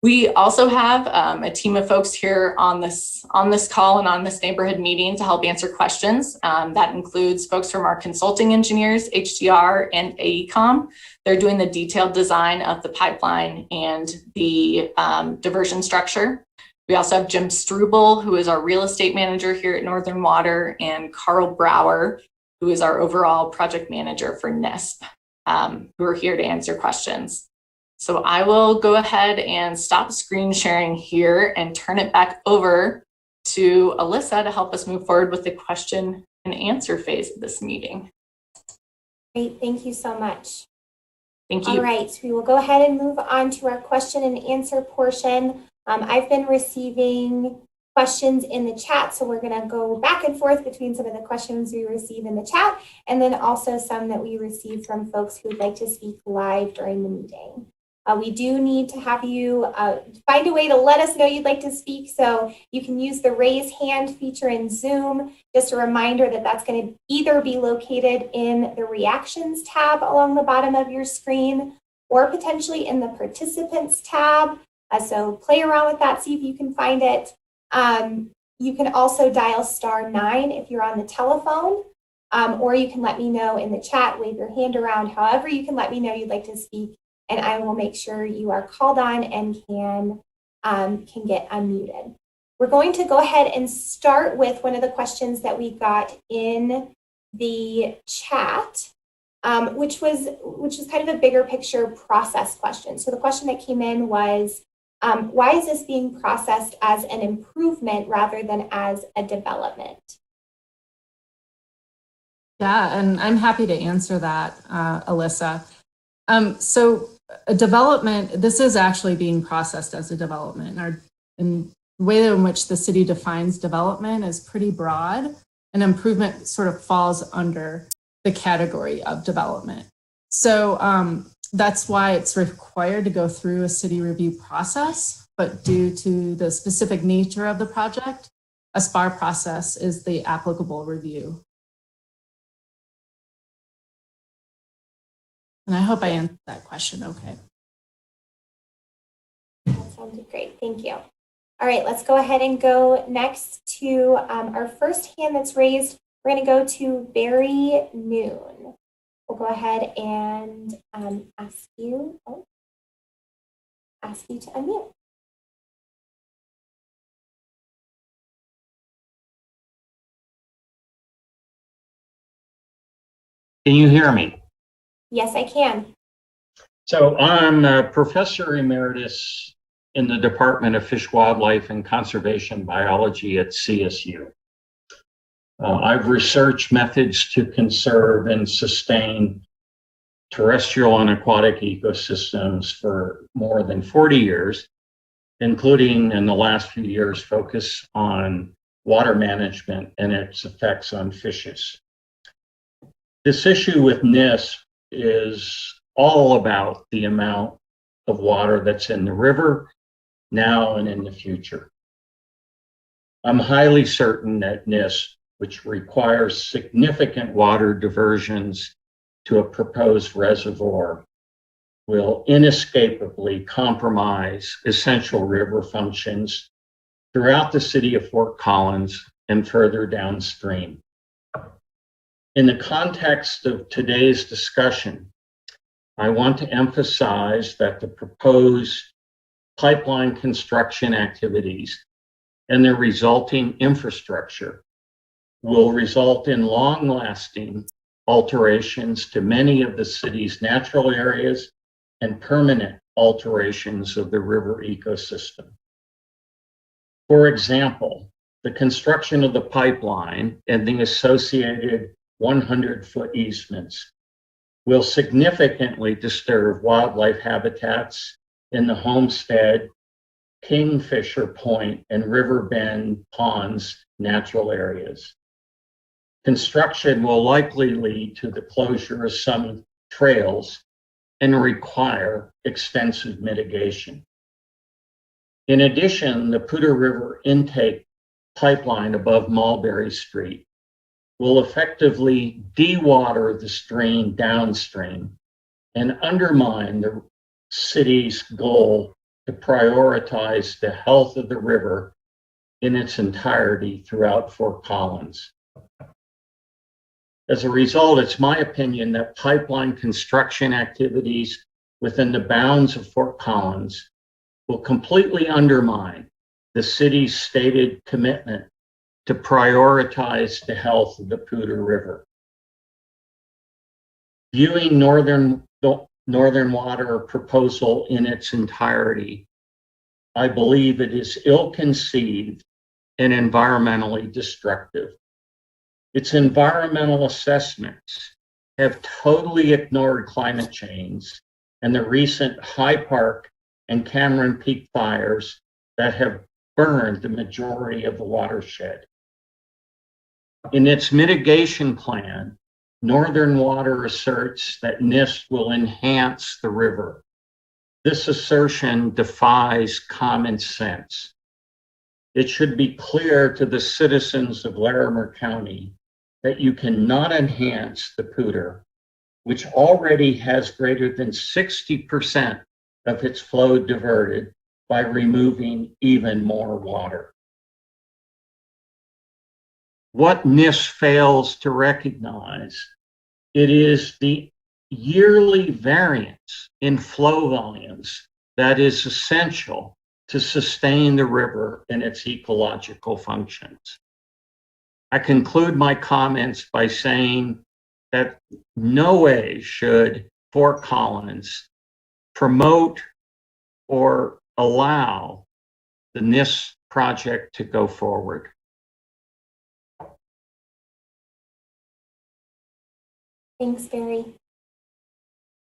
We also have a team of folks here on this call and on this neighborhood meeting to help answer questions. That includes folks from our consulting engineers, HDR and AECOM. They're doing the detailed design of the pipeline and the diversion structure. We also have Jim Struble, who is our real estate manager here at Northern Water, and Carl Brower, who is our overall project manager for NISP, who are here to answer questions. So I will go ahead and stop screen sharing here and turn it back over to Alyssa to help us move forward with the question and answer phase of this meeting. Great, thank you so much. Thank you. All right, we will go ahead and move on to our question and answer portion. I've been receiving questions in the chat, so we're going to go back and forth between some of the questions we receive in the chat and then also some that we receive from folks who would like to speak live during the meeting. We do need to have you find a way to let us know you'd like to speak, so you can use the raise hand feature in Zoom. Just a reminder that that's going to either be located in the reactions tab along the bottom of your screen or potentially in the participants tab. So play around with that, see if you can find it. You can also dial *9 if you're on the telephone, or you can let me know in the chat, wave your hand around, however you can let me know you'd like to speak, and I will make sure you are called on and can get unmuted. We're going to go ahead and start with one of the questions that we got in the chat, which was kind of a bigger picture process question. So the question that came in was, why is this being processed as an improvement rather than as a development? Yeah, and I'm happy to answer that, Alyssa. So a development, this is actually being processed as a development. And the way in which the city defines development is pretty broad. An improvement sort of falls under the category of development. So that's why it's required to go through a city review process, but due to the specific nature of the project, a SPAR process is the applicable review. And I hope I answered that question okay. That sounded great, thank you. All right, let's go ahead and go next to our first hand that's raised. We're going to go to Barry Noon. We'll go ahead and ask you to unmute. Can you hear me? Yes, I can. So I'm a professor emeritus in the Department of Fish, Wildlife, and Conservation Biology at CSU. I've researched methods to conserve and sustain terrestrial and aquatic ecosystems for more than 40 years, including in the last few years focus on water management and its effects on fishes. This issue with NISP is all about the amount of water that's in the river now and in the future. I'm highly certain that NISP, which requires significant water diversions to a proposed reservoir, will inescapably compromise essential river functions throughout the city of Fort Collins and further downstream. In the context of today's discussion, I want to emphasize that the proposed pipeline construction activities and their resulting infrastructure will result in long-lasting alterations to many of the city's natural areas and permanent alterations of the river ecosystem. For example, the construction of the pipeline and the associated 100-foot easements will significantly disturb wildlife habitats in the Homestead, Kingfisher Point, and Riverbend Ponds natural areas. Construction will likely lead to the closure of some trails and require extensive mitigation. In addition, the Pudu River intake pipeline above Mulberry Street will effectively dewater the stream downstream and undermine the city's goal to prioritize the health of the river in its entirety throughout Fort Collins. As a result, it's my opinion that pipeline construction activities within the bounds of Fort Collins will completely undermine the city's stated commitment to prioritize the health of the Pudu River. Viewing Northern Water proposal in its entirety, I believe it is ill-conceived and environmentally destructive. Its environmental assessments have totally ignored climate change and the recent High Park and Cameron Peak fires that have burned the majority of the watershed. In its mitigation plan, Northern Water asserts that NISP will enhance the river. This assertion defies common sense. It should be clear to the citizens of Larimer County that you cannot enhance the Pudu, which already has greater than 60% of its flow diverted, by removing even more water. What NISP fails to recognize, it is the yearly variance in flow volumes that is essential to sustain the river and its ecological functions. I conclude my comments by saying that no way should Fort Collins promote or allow the NISP project to go forward. Thanks, Barry.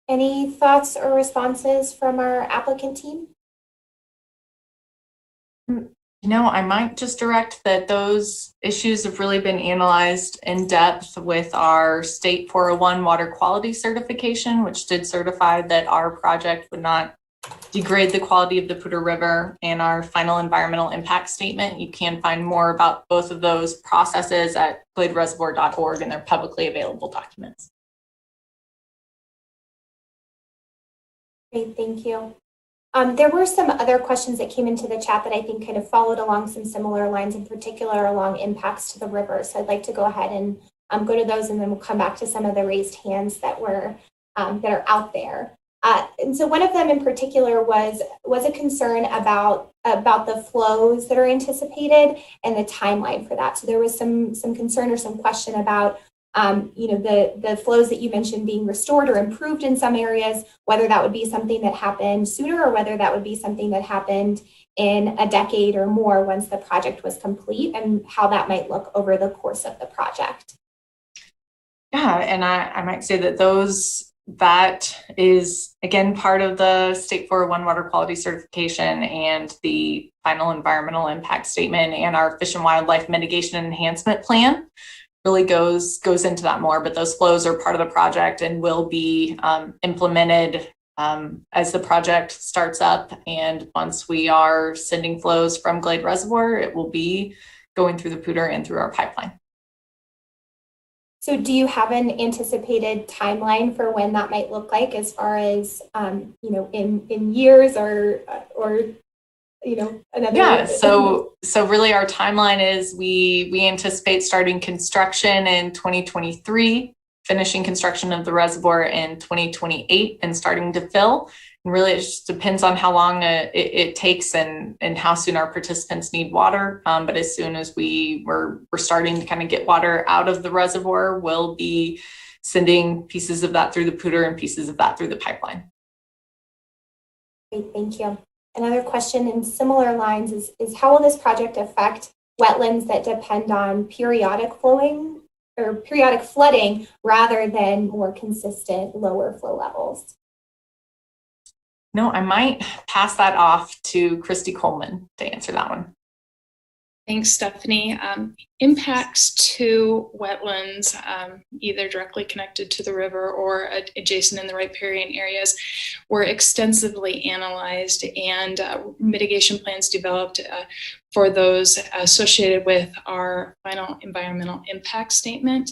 Any thoughts or responses from our applicant team? You know, I might just direct that those issues have really been analyzed in depth with our state 401 water quality certification, which did certify that our project would not degrade the quality of the Pudu River, and our final environmental impact statement. You can find more about both of those processes at gladereservoir.org and their publicly available documents. Great, thank you. There were some other questions that came into the chat that I think kind of followed along some similar lines, in particular along impacts to the river. So I'd like to go ahead and go to those, and then we'll come back to some of the raised hands that were that are out there. And so one of them in particular was a concern about the flows that are anticipated and the timeline for that. So there was some concern or some question about the flows that you mentioned being restored or improved in some areas, whether that would be something that happened sooner or whether that would be something that happened in a decade or more once the project was complete, and how that might look over the course of the project. Yeah, and I might say that is, again, part of the State 401 water quality certification and the final environmental impact statement, and our Fish and Wildlife Mitigation and Enhancement Plan really goes into that more. But those flows are part of the project and will be implemented as the project starts up. And once we are sending flows from Glade Reservoir, it will be going through the Pudu and through our pipeline. So do you have an anticipated timeline for when that might look like, as far as, in years or another? Yeah, so really our timeline is we anticipate starting construction in 2023, finishing construction of the reservoir in 2028, and starting to fill. And really, it just depends on how long it takes and how soon our participants need water. But as soon as we're starting to kind of get water out of the reservoir, we'll be sending pieces of that through the Pudu and pieces of that through the pipeline. Great, thank you. Another question in similar lines is how will this project affect wetlands that depend on periodic flowing or periodic flooding rather than more consistent lower flow levels? No, I might pass that off to Christy Coleman to answer that one. Thanks, Stephanie. Impacts to wetlands, either directly connected to the river or adjacent in the riparian areas, were extensively analyzed and mitigation plans developed for those associated with our final environmental impact statement.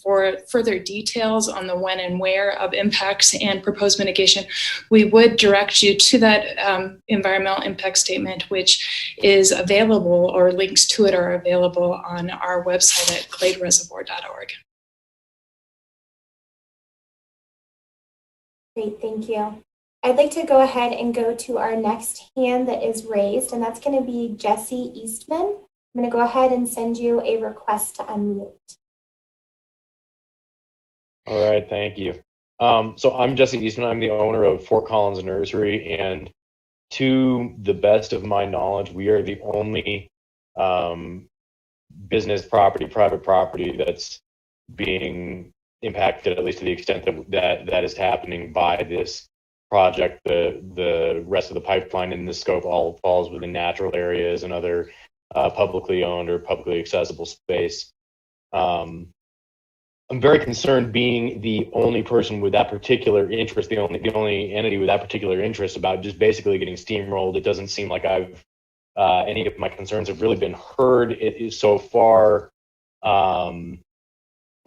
For further details on the when and where of impacts and proposed mitigation, we would direct you to that environmental impact statement, which is available, or links to it are available on our website at gladereservoir.org. Great, thank you. I'd like to go ahead and go to our next hand that is raised, and that's going to be Jesse Eastman. I'm going to go ahead and send you a request to unmute. All right, thank you. So I'm Jesse Eastman. I'm the owner of Fort Collins Nursery, and to the best of my knowledge, we are the only business property, private property that's being impacted, at least to the extent that is happening by this project. The rest of the pipeline in this scope all falls within natural areas and other publicly owned or publicly accessible space. I'm very concerned, being the only person with that particular interest, the only entity with that particular interest, about just basically getting steamrolled. It doesn't seem like any of my concerns have really been heard so far,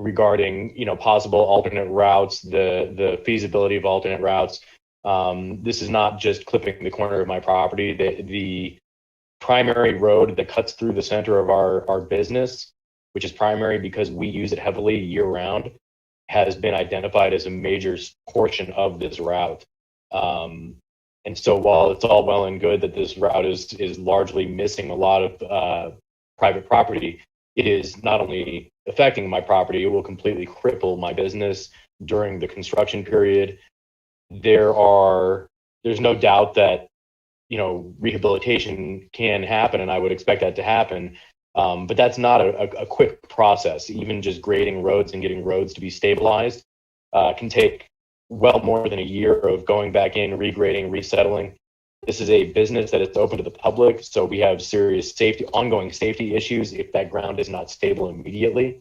regarding possible alternate routes, the feasibility of alternate routes. This is not just clipping the corner of my property. The primary road that cuts through the center of our business, which is primary because we use it heavily year-round, has been identified as a major portion of this route. And so while it's all well and good that this route is largely missing a lot of private property, it is not only affecting my property, it will completely cripple my business during the construction period. There's no doubt that rehabilitation can happen, and I would expect that to happen. But that's not a quick process. Even just grading roads and getting roads to be stabilized can take well more than a year of going back in, regrading, resettling. This is a business that is open to the public, so we have serious ongoing safety issues if that ground is not stable immediately.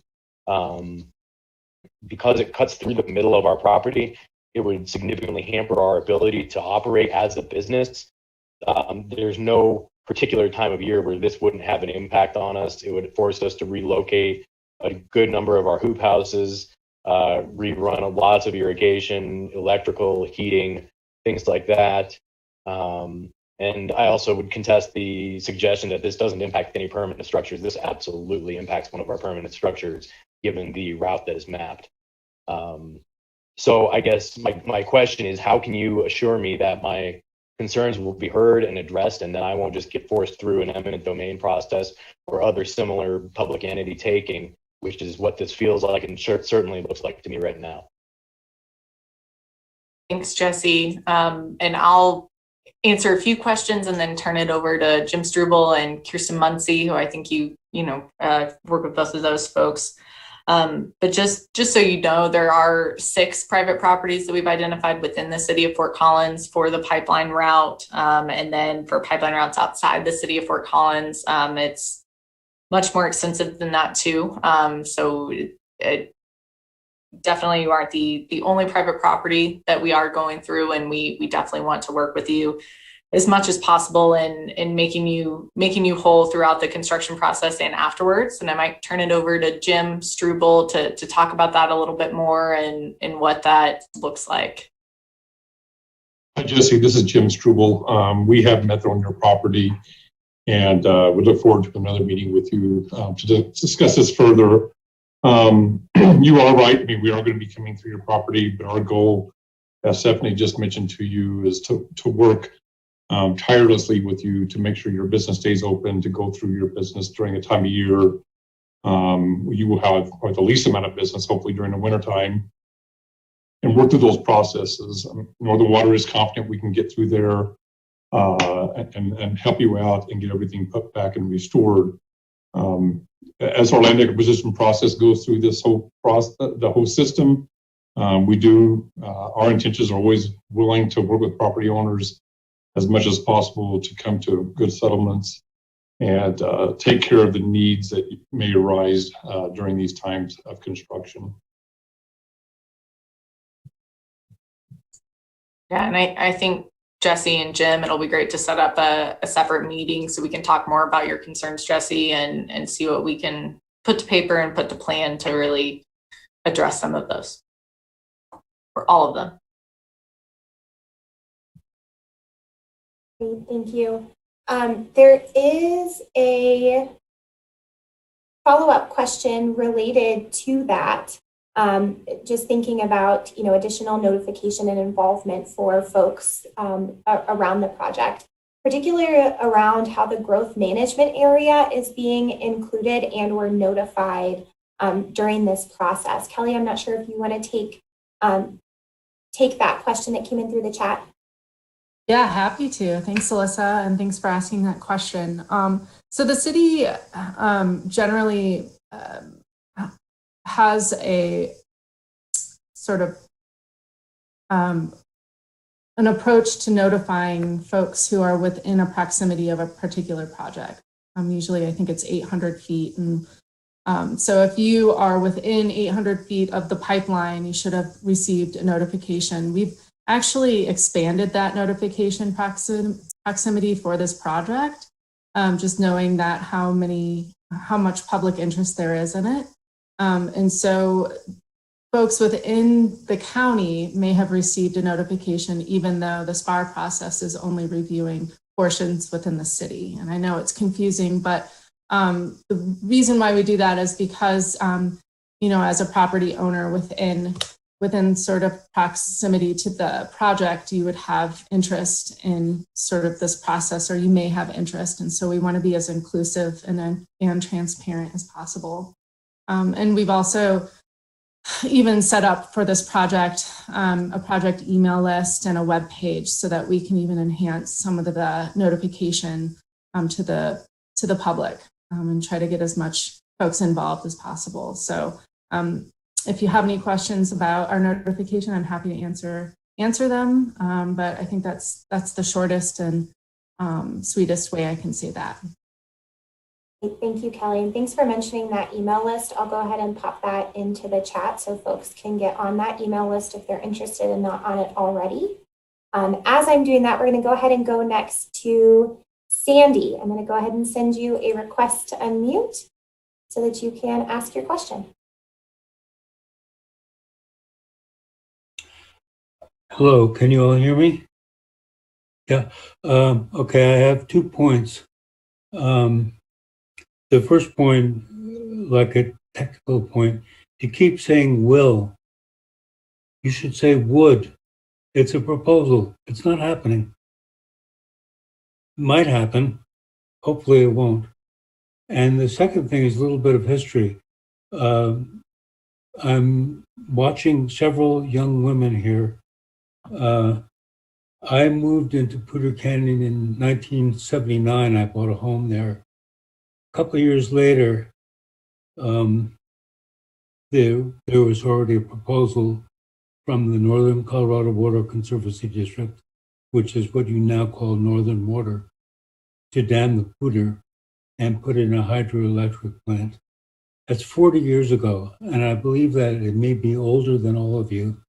Because it cuts through the middle of our property, it would significantly hamper our ability to operate as a business. There's no particular time of year where this wouldn't have an impact on us. It would force us to relocate a good number of our hoop houses, rerun lots of irrigation, electrical, heating, things like that. And I also would contest the suggestion that this doesn't impact any permanent structures. This absolutely impacts one of our permanent structures, given the route that is mapped. So I guess my question is, how can you assure me that my concerns will be heard and addressed, and then I won't just get forced through an eminent domain process or other similar public entity taking, which is what this feels like and certainly looks like to me right now? Thanks, Jesse. And I'll answer a few questions and then turn it over to Jim Struble and Kirsten Muncie, who I think you work with both of those folks. But just so you know, there are 6 private properties that we've identified within the city of Fort Collins for the pipeline route. And then for pipeline routes outside the city of Fort Collins, it's much more extensive than that too. So it definitely, you aren't the only private property that we are going through, and we definitely want to work with you as much as possible in making you whole throughout the construction process and afterwards. And I might turn it over to Jim Struble to talk about that a little bit more and what that looks like. Hi, Jesse. This is Jim Struble. We have met on your property, and we look forward to another meeting with you to discuss this further. You are right. I mean, we are going to be coming through your property, but our goal, as Stephanie just mentioned to you, is to work tirelessly with you to make sure your business stays open, to go through your business during a time of year. You will have the least amount of business, hopefully, during the wintertime, and work through those processes. Northern Water is confident we can get through there and help you out and get everything put back and restored. As our land acquisition process goes through this whole process, the whole system, our intentions are always willing to work with property owners as much as possible to come to good settlements and take care of the needs that may arise during these times of construction. Yeah, and I think Jesse and Jim, it'll be great to set up a separate meeting so we can talk more about your concerns, Jesse, and see what we can put to paper and put to plan to really address some of those, or all of them. Great, thank you. There is a follow-up question related to that. Just thinking about, additional notification and involvement for folks around the project, particularly around how the growth management area is being included and or notified during this process. Kelly, I'm not sure if you want to take that question that came in through the chat. Yeah, happy to. Thanks, Alyssa, and thanks for asking that question. So the city generally has a sort of an approach to notifying folks who are within a proximity of a particular project. Usually, I think it's 800 feet. And so if you are within 800 feet of the pipeline, you should have received a notification. We've actually expanded that notification proximity for this project, just knowing that how much public interest there is in it. And so folks within the county may have received a notification, even though the SPAR process is only reviewing portions within the city. And I know it's confusing, but the reason why we do that is because, as a property owner within sort of proximity to the project, you would have interest in sort of this process, or you may have interest. And so we want to be as inclusive and transparent as possible. And we've also even set up for this project a project email list and a web page so that we can even enhance some of the notification to the public and try to get as much folks involved as possible. So if you have any questions about our notification, I'm happy to answer them. But I think that's the shortest and sweetest way I can say that. Thank you, Kelly. And thanks for mentioning that email list. I'll go ahead and pop that into the chat so folks can get on that email list if they're interested and not on it already. As I'm doing that, we're going to go ahead and go next to Sandy. I'm going to go ahead and send you a request to unmute so that you can ask your question. Hello, can you all hear me? Yeah. Okay, I have 2 points. The first point, like a technical point, you keep saying will. You should say would. It's a proposal. It's not happening. It might happen. Hopefully it won't. And the second thing is a little bit of history. I'm watching several young women here. I moved into Pudu Canyon in 1979. I bought a home there. A couple of years later, there was already a proposal from the Northern Colorado Water Conservancy District, which is what you now call Northern Water, to dam the Pudu and put in a hydroelectric plant. That's 40 years ago, and I believe that it may be older than all of you,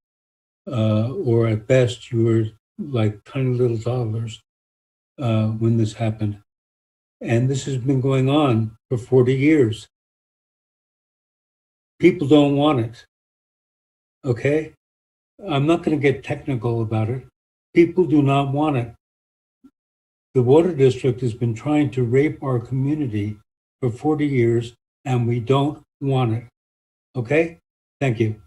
or at best you were like tiny little toddlers. when this happened. And this has been going on for 40 years. People don't want it. Okay? I'm not going to get technical about it. People do not want it. The water district has been trying to rape our community for 40 years, and we don't want it. Okay? Thank you.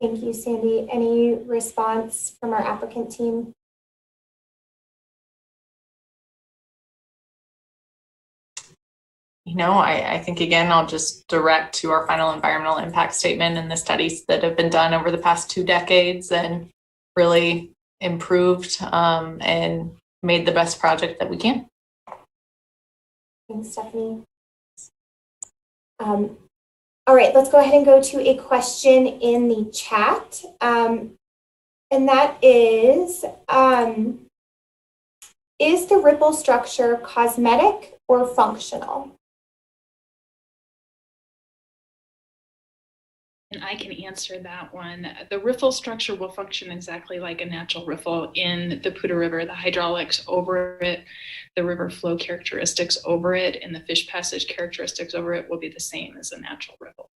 Thank you, Sandy. Any response from our applicant team? You know, I think, again, I'll just direct to our final environmental impact statement and the studies that have been done over the past 2 decades and really improved and made the best project that we can. Thanks, Stephanie. All right, let's go ahead and go to a question in the chat. And that is the ripple structure cosmetic or functional? And I can answer that one. The riffle structure will function exactly like a natural riffle in the Pudu River. The hydraulics over it, the river flow characteristics over it, and the fish passage characteristics over it will be the same as a natural riffle.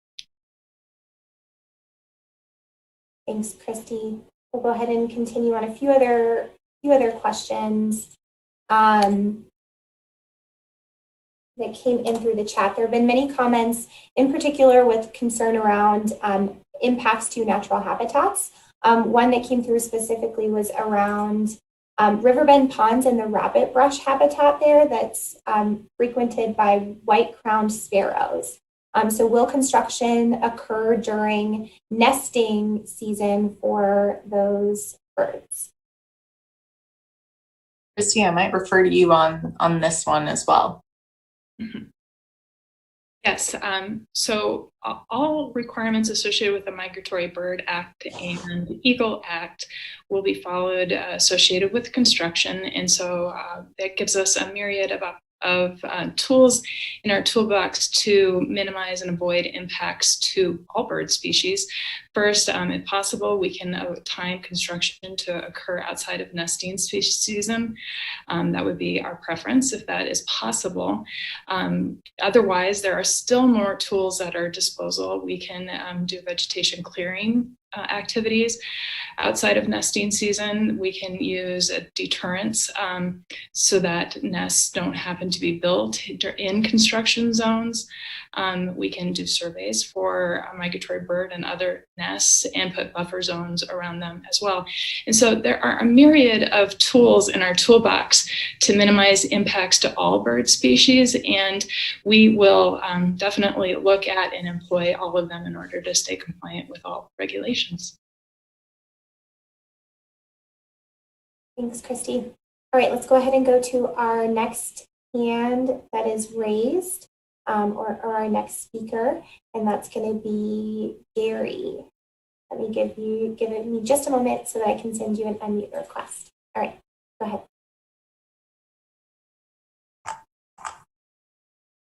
Thanks, Christy. We'll go ahead and continue on a few other questions that came in through the chat. There have been many comments, in particular with concern around impacts to natural habitats. One that came through specifically was around riverbend ponds and the rabbit brush habitat there that's frequented by white-crowned sparrows. So will construction occur during nesting season for those birds? Christy, I might refer to you on this one as well. Mm-hmm. Yes, so all requirements associated with the Migratory Bird Act and Eagle Act will be followed associated with construction. And so that gives us a myriad of tools in our toolbox to minimize and avoid impacts to all bird species. First, if possible, we can time construction to occur outside of nesting season. That would be our preference if that is possible. Otherwise, there are still more tools at our disposal. We can do vegetation clearing activities outside of nesting season. We can use deterrents so that nests don't happen to be built in construction zones. We can do surveys for a migratory bird and other nests and put buffer zones around them as well. And so there are a myriad of tools in our toolbox to minimize impacts to all bird species, and we will definitely look at and employ all of them in order to stay compliant with all regulations. Thanks, Christy. All right, let's go ahead and go to our next hand that is raised, or our next speaker, and that's going to be Gary. Let me give me just a moment so that I can send you an unmute request. All right, go ahead.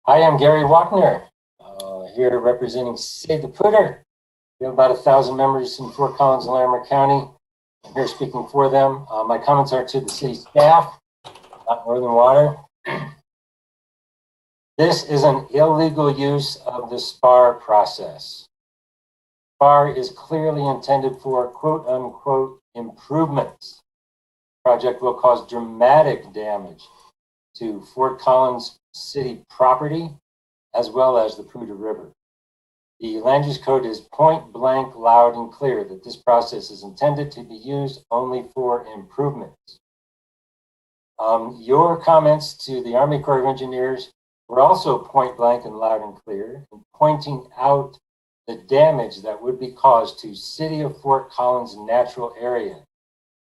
Hi, I'm Gary Wachner, here representing Save the Pudu. We have about 1,000 members in Fort Collins and Larimer County. I'm here speaking for them. My comments are to the city staff, not Northern Water. This is an illegal use of the SPAR process. SPAR is clearly intended for quote unquote improvements. The project will cause dramatic damage to Fort Collins city property as well as the Pudu River. The land use code is point blank, loud and clear that this process is intended to be used only for improvements. Your comments to the Army Corps of Engineers were also point blank and loud and clear, in pointing out the damage that would be caused to City of Fort Collins natural area.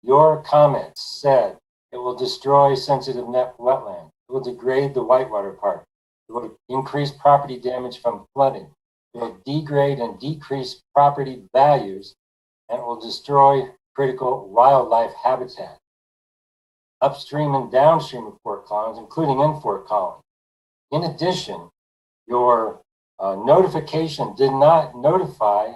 Your comments said it will destroy sensitive net wetland, it will degrade the Whitewater Park, it will increase property damage from flooding, it will degrade and decrease property values, and it will destroy critical wildlife habitat upstream and downstream of Fort Collins, including in Fort Collins. In addition, your notification did not notify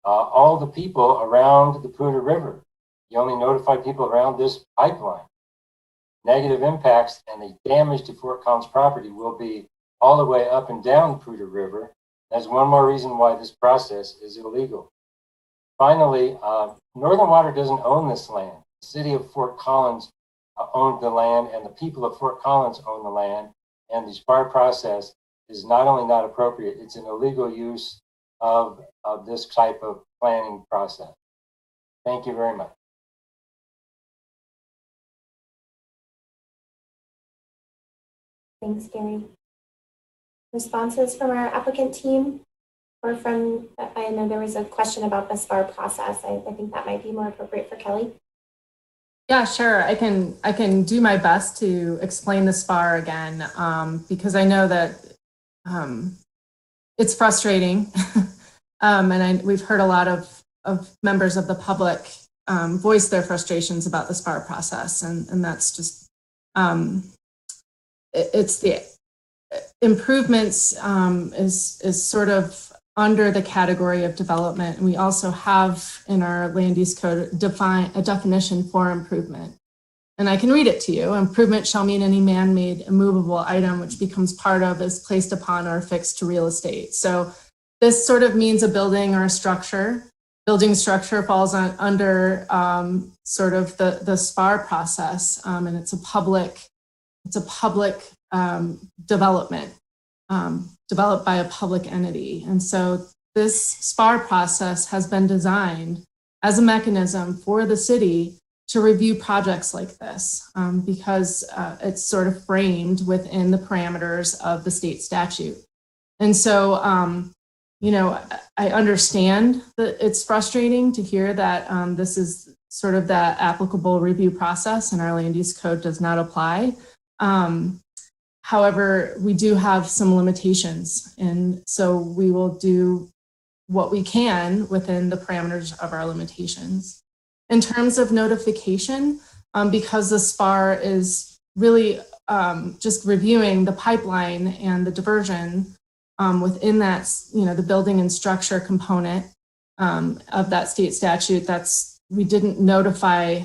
all the people around the Pudu River. You only notify people around this pipeline. Negative impacts and the damage to Fort Collins property will be all the way up and down the Pudu River. That's one more reason why this process is illegal. Finally, Northern Water doesn't own this land. The city of Fort Collins owned the land, and the people of Fort Collins own the land, and the SPAR process is not only not appropriate, it's an illegal use of this type of planning process. Thank you very much. Thanks, Gary. Responses from our applicant team, or from, I know there was a question about the SPAR process. I think that might be more appropriate for Kelly. Yeah, sure. I can do my best to explain the SPAR again, because I know that it's frustrating. We've heard a lot of members of the public voice their frustrations about the SPAR process. And that's just, it's the improvements is sort of under the category of development. And we also have in our land use code a definition for improvement. And I can read it to you. Improvement shall mean any man-made immovable item which becomes part of, is placed upon, or affixed to real estate. So this sort of means a building or a structure. Building structure falls under sort of the SPAR process, and it's a public development developed by a public entity. And so this SPAR process has been designed as a mechanism for the city to review projects like this, because it's sort of framed within the parameters of the state statute. And so, you know, I understand that it's frustrating to hear that this is sort of the applicable review process and our land use code does not apply. However, we do have some limitations, and so we will do what we can within the parameters of our limitations. In terms of notification, because the SPAR is really just reviewing the pipeline and the diversion within that, you know, the building and structure component of that state statute, we didn't notify,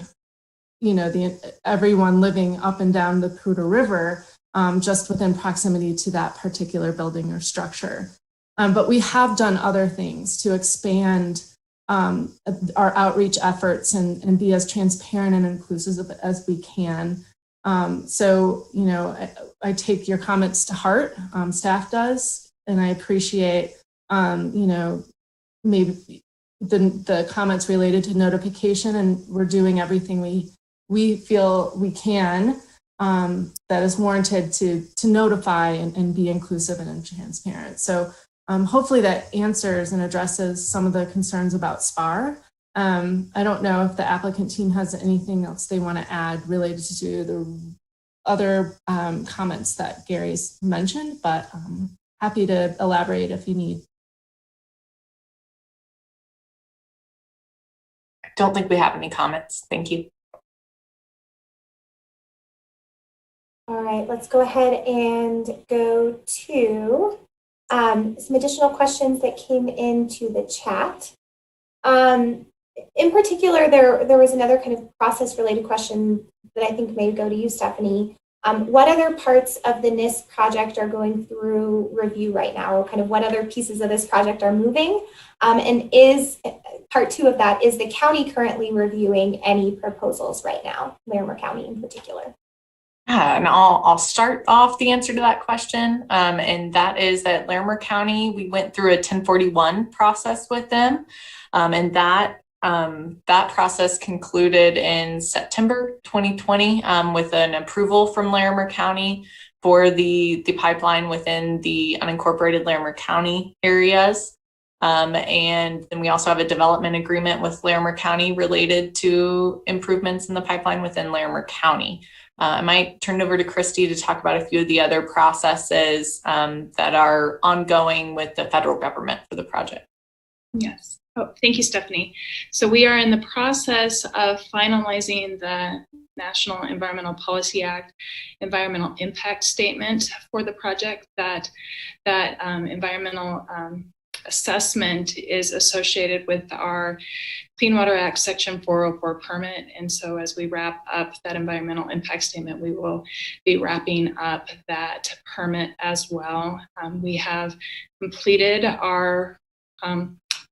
you know, everyone living up and down the Pudu River just within proximity to that particular building or structure. But we have done other things to expand our outreach efforts and be as transparent and inclusive as we can. So, you know, I take your comments to heart, staff does, and I appreciate, you know, maybe the comments related to notification, and we're doing everything we feel we can that is warranted to notify and be inclusive and transparent. So hopefully that answers and addresses some of the concerns about SPAR. I don't know if the applicant team has anything else they want to add related to the other comments that Gary's mentioned, but happy to elaborate if you need. I don't think we have any comments. Thank you. All right, let's go ahead and go to some additional questions that came into the chat. In particular, there was another kind of process-related question that I think may go to you, Stephanie. What other parts of the NISP project are going through review right now, or kind of what other pieces of this project are moving? And is part two of that, is the county currently reviewing any proposals right now, Larimer County in particular? Yeah, and I'll start off the answer to that question, and that is that Larimer County, we went through a 1041 process with them, and that process concluded in September 2020 with an approval from Larimer County for the pipeline within the unincorporated Larimer County areas. And then we also have a development agreement with Larimer County related to improvements in the pipeline within Larimer County. I might turn it over to Christy to talk about a few of the other processes that are ongoing with the federal government for the project. Yes. Oh, thank you, Stephanie. So we are in the process of finalizing the National Environmental Policy Act environmental impact statement for the project. That environmental assessment is associated with our Clean Water Act Section 404 permit. And so as we wrap up that environmental impact statement, we will be wrapping up that permit as well. We have completed our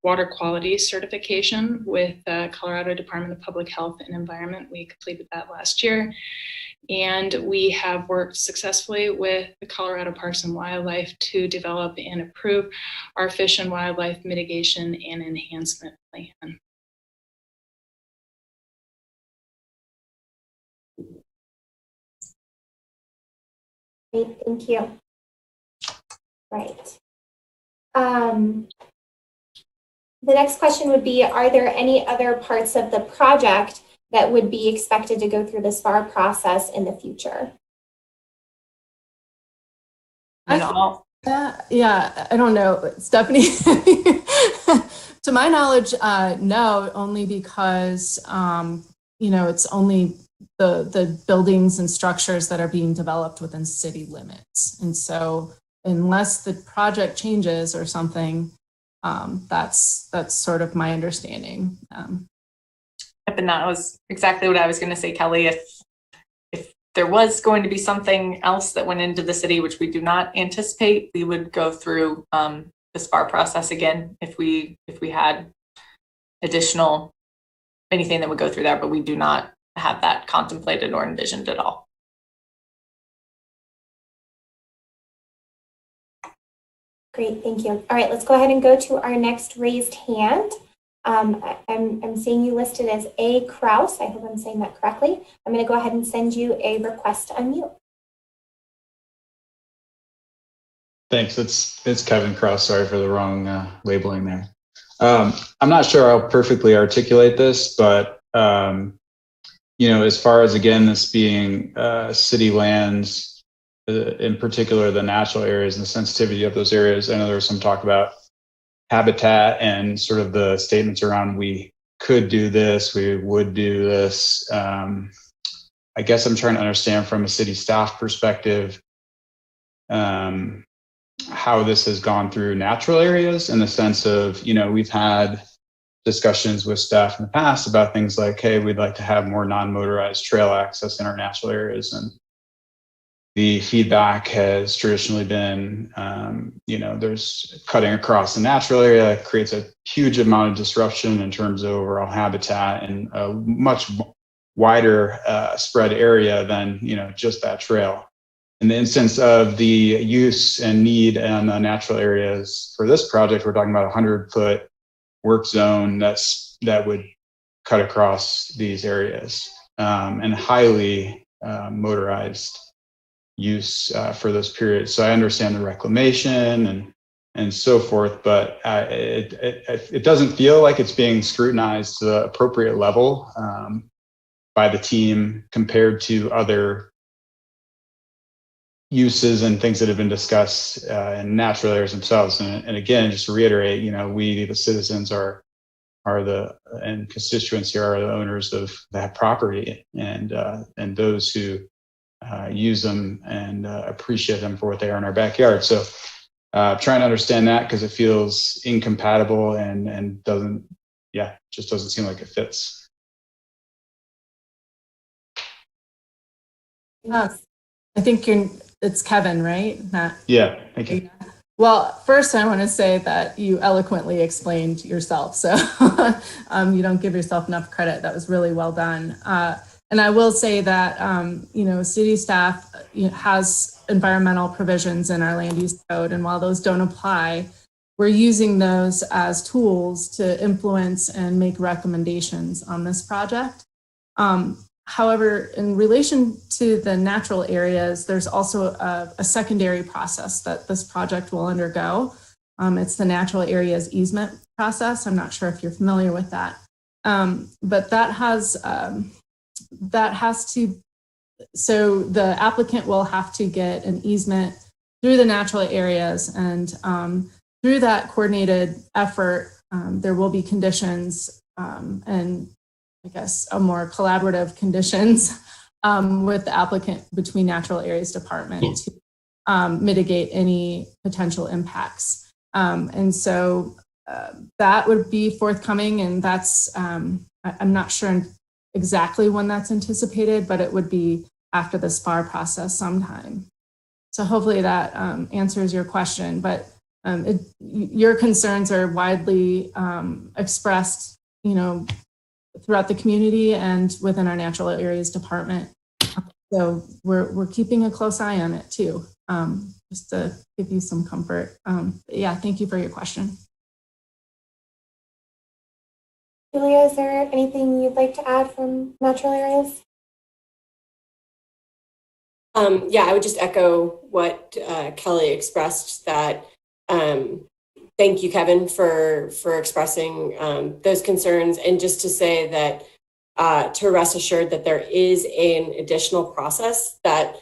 water quality certification with the Colorado Department of Public Health and Environment. We completed that last year. And we have worked successfully with the Colorado Parks and Wildlife to develop and approve our fish and wildlife mitigation and enhancement plan. Great, thank you. Right. The next question would be, are there any other parts of the project that would be expected to go through the SPAR process in the future? Yeah, I don't know, Stephanie. To my knowledge, no, only because, it's only the buildings and structures that are being developed within city limits. And so unless the project changes or something, that's sort of my understanding. And that was exactly what I was going to say, Kelly. If there was going to be something else that went into the city, which we do not anticipate, we would go through the SPAR process again if we had additional anything that would go through there, but we do not have that contemplated or envisioned at all. Great, thank you. All right, let's go ahead and go to our next raised hand. I'm seeing you listed as A. Kraus. I hope I'm saying that correctly. I'm going to go ahead and send you a request to unmute. Thanks. It's Kevin Kraus. Sorry for the wrong labeling there. I'm not sure I'll perfectly articulate this, but as far as, again, this being city lands, in particular the natural areas and the sensitivity of those areas, I know there was some talk about habitat and sort of the statements around we could do this, we would do this. I guess I'm trying to understand from a city staff perspective how this has gone through natural areas, in the sense of, we've had discussions with staff in the past about things like, hey, we'd like to have more non-motorized trail access in our natural areas. And the feedback has traditionally been, there's cutting across the natural area creates a huge amount of disruption in terms of overall habitat and a much wider spread area than, just that trail. In the instance of the use and need in the natural areas for this project, we're talking about a 100-foot work zone that would cut across these areas, and highly motorized use for those periods. So I understand the reclamation and so forth, but it doesn't feel like it's being scrutinized to the appropriate level by the team compared to other uses and things that have been discussed in natural areas themselves. And again, just to reiterate, we, the citizens, and constituents here are the owners of that property, and those who use them and appreciate them for what they are in our backyard. So trying to understand that, because it feels incompatible and just doesn't seem like it fits. I think it's Kevin, right? Yeah, thank you. Well, first I want to say that you eloquently explained yourself. So you don't give yourself enough credit. That was really well done. And I will say that, city staff has environmental provisions in our land use code. And while those don't apply, we're using those as tools to influence and make recommendations on this project. However, in relation to the natural areas, there's also a secondary process that this project will undergo. It's the natural areas easement process. I'm not sure if you're familiar with that, but that has to, so the applicant will have to get an easement through the natural areas, and through that coordinated effort, there will be conditions and I guess a more collaborative conditions with the applicant between natural areas department to mitigate any potential impacts. And so that would be forthcoming, and that's, I'm not sure exactly when that's anticipated, but it would be after the SPAR process sometime. So hopefully that answers your question, but your concerns are widely expressed, throughout the community and within our natural areas department. So we're keeping a close eye on it too, just to give you some comfort. Yeah, thank you for your question. Julia, is there anything you'd like to add from natural areas? Yeah, I would just echo what Kelly expressed, that thank you, Kevin, for expressing those concerns, and just to say that to rest assured that there is an additional process that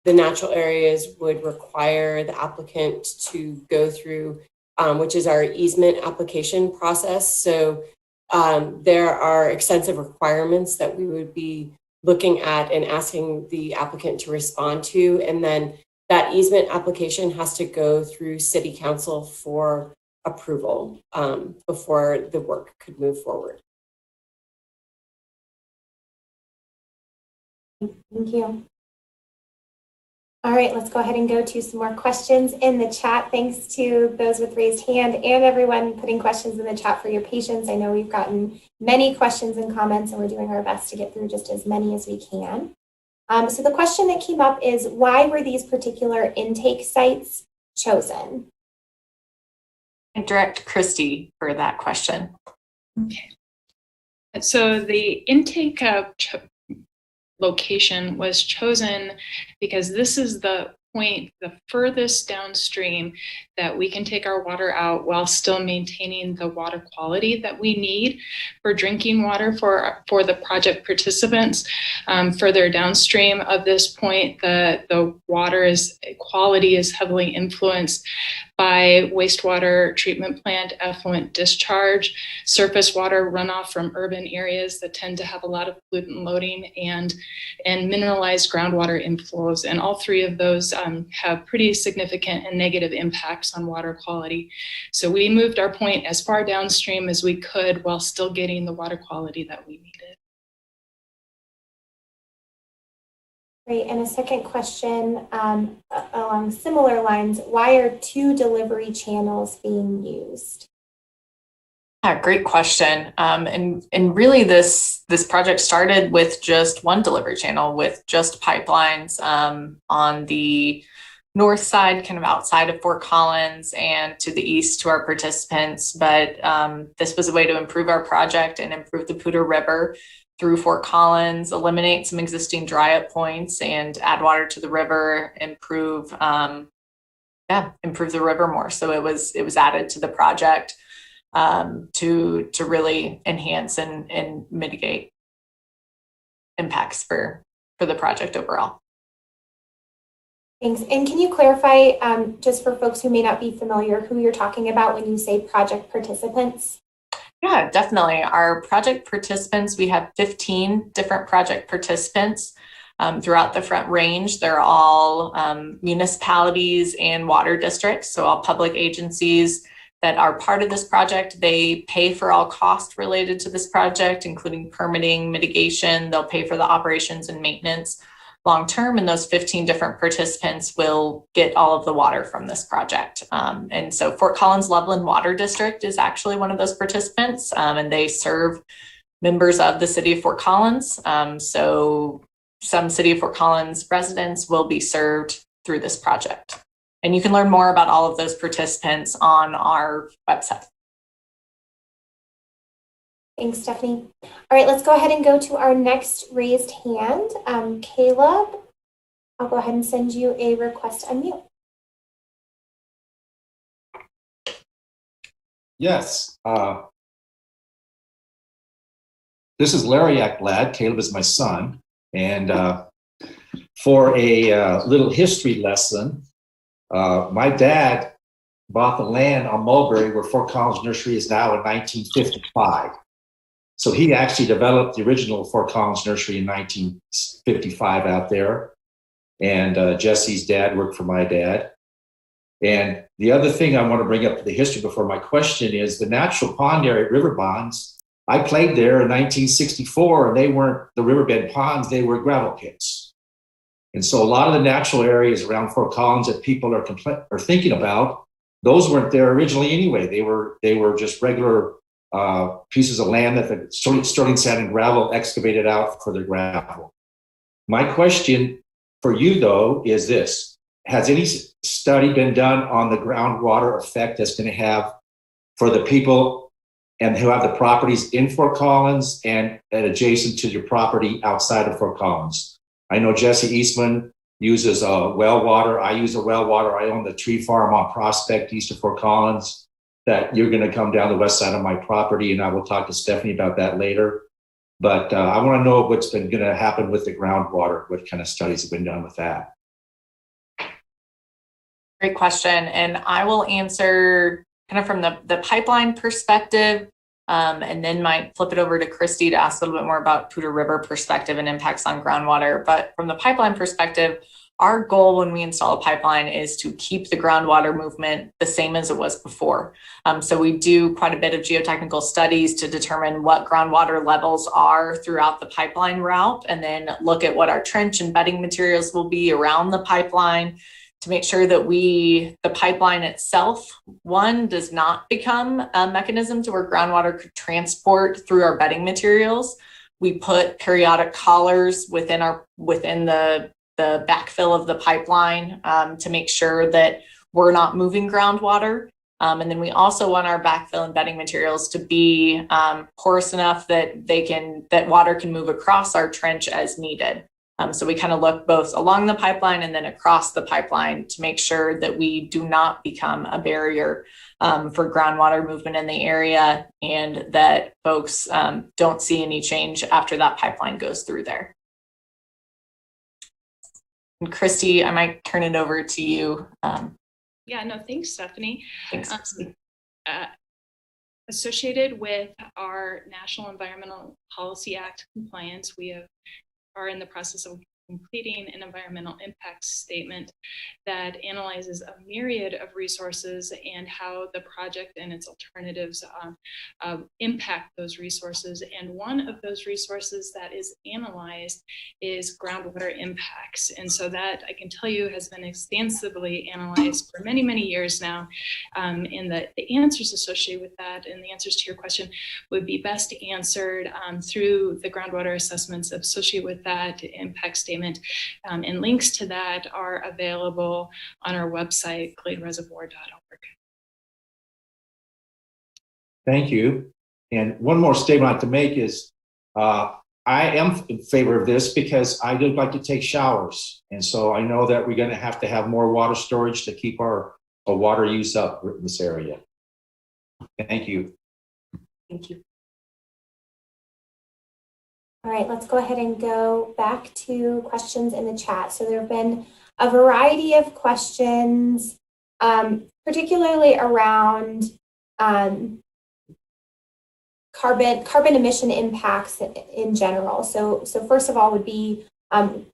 the natural areas would require the applicant to go through, which is our easement application process. So there are extensive requirements that we would be looking at and asking the applicant to respond to. And then that easement application has to go through City Council for approval before the work could move forward. Thank you. All right, let's go ahead and go to some more questions in the chat. Thanks to those with raised hand and everyone putting questions in the chat for your patience. I know we've gotten many questions and comments, and we're doing our best to get through just as many as we can. So the question that came up is, why were these particular intake sites chosen? I direct Christy for that question. Okay. So the intake location was chosen because this is the point, the furthest downstream that we can take our water out while still maintaining the water quality that we need for drinking water for the project participants. Further downstream of this point, the water quality is heavily influenced by wastewater treatment plant effluent discharge, surface water runoff from urban areas that tend to have a lot of pollutant loading, and mineralized groundwater inflows. And all three of those have pretty significant and negative impacts on water quality. So we moved our point as far downstream as we could while still getting the water quality that we needed. Great, and a second question along similar lines, why are 2 delivery channels being used? Yeah, great question. And really this project started with just one delivery channel, with just pipelines on the north side, kind of outside of Fort Collins, and to the east to our participants. But this was a way to improve our project and improve the Pudu River through Fort Collins, eliminate some existing dry up points and add water to the river, improve the river more. So it was added to the project to really enhance and mitigate impacts for the project overall. Thanks. And can you clarify, just for folks who may not be familiar, who you're talking about when you say project participants? Yeah, definitely. Our project participants, we have 15 different project participants throughout the Front Range. They're all municipalities and water districts, so all public agencies that are part of this project. They pay for all costs related to this project, including permitting, mitigation. They'll pay for the operations and maintenance long term, and those 15 different participants will get all of the water from this project. And so Fort Collins Loveland Water District is actually one of those participants, and they serve members of the City of Fort Collins. So some City of Fort Collins residents will be served through this project. And you can learn more about all of those participants on our website. Thanks, Stephanie. All right, let's go ahead and go to our next raised hand. Caleb, I'll go ahead and send you a request to unmute. Yes. This is Larry Ekblad. Caleb is my son. And for a little history lesson, my dad bought the land on Mulberry where Fort Collins Nursery is now in 1955. So he actually developed the original Fort Collins Nursery in 1955 out there. And Jesse's dad worked for my dad. And the other thing I want to bring up to the history before my question is the natural pond area at River Bonds. I played there in 1964, and they weren't the riverbed ponds, they were gravel pits. And so a lot of the natural areas around Fort Collins that people are thinking about, those weren't there originally anyway. They were just regular pieces of land that the sterling sand and gravel excavated out for their gravel. My question for you, though, is this. Has any study been done on the groundwater effect that's going to have for the people and who have the properties in Fort Collins and adjacent to your property outside of Fort Collins? I know Jesse Eastman uses well water. I use a well water. I own the tree farm on Prospect east of Fort Collins that you're going to come down the west side of my property, and I will talk to Stephanie about that later. But I want to know what's been going to happen with the groundwater. What kind of studies have been done with that? Great question. And I will answer kind of from the pipeline perspective, and then might flip it over to Christy to ask a little bit more about Pudu River perspective and impacts on groundwater. But from the pipeline perspective, our goal when we install a pipeline is to keep the groundwater movement the same as it was before. So we do quite a bit of geotechnical studies to determine what groundwater levels are throughout the pipeline route, and then look at what our trench and bedding materials will be around the pipeline to make sure that the pipeline itself, one, does not become a mechanism to where groundwater could transport through our bedding materials. We put periodic collars within the backfill of the pipeline to make sure that we're not moving groundwater. And then we also want our backfill and bedding materials to be porous enough that water can move across our trench as needed. So we kind of look both along the pipeline and then across the pipeline to make sure that we do not become a barrier for groundwater movement in the area, and that folks don't see any change after that pipeline goes through there. And Christy, I might turn it over to you. Yeah, no, thanks, Stephanie. Thanks, Christy. Associated with our National Environmental Policy Act compliance, we are in the process of completing an environmental impact statement that analyzes a myriad of resources and how the project and its alternatives impact those resources. And one of those resources that is analyzed is groundwater impacts. And so that, I can tell you, has been extensively analyzed for many, many years now. And the answers associated with that, and the answers to your question, would be best answered through the groundwater assessments associated with that impact statement. And links to that are available on our website, gladereservoir.org. Thank you. And one more statement I'd like to make is I am in favor of this because I do like to take showers. And so I know that we're going to have more water storage to keep our water use up in this area. Thank you. Thank you. All right, let's go ahead and go back to questions in the chat. So there have been a variety of questions, particularly around carbon emission impacts in general. So first of all would be,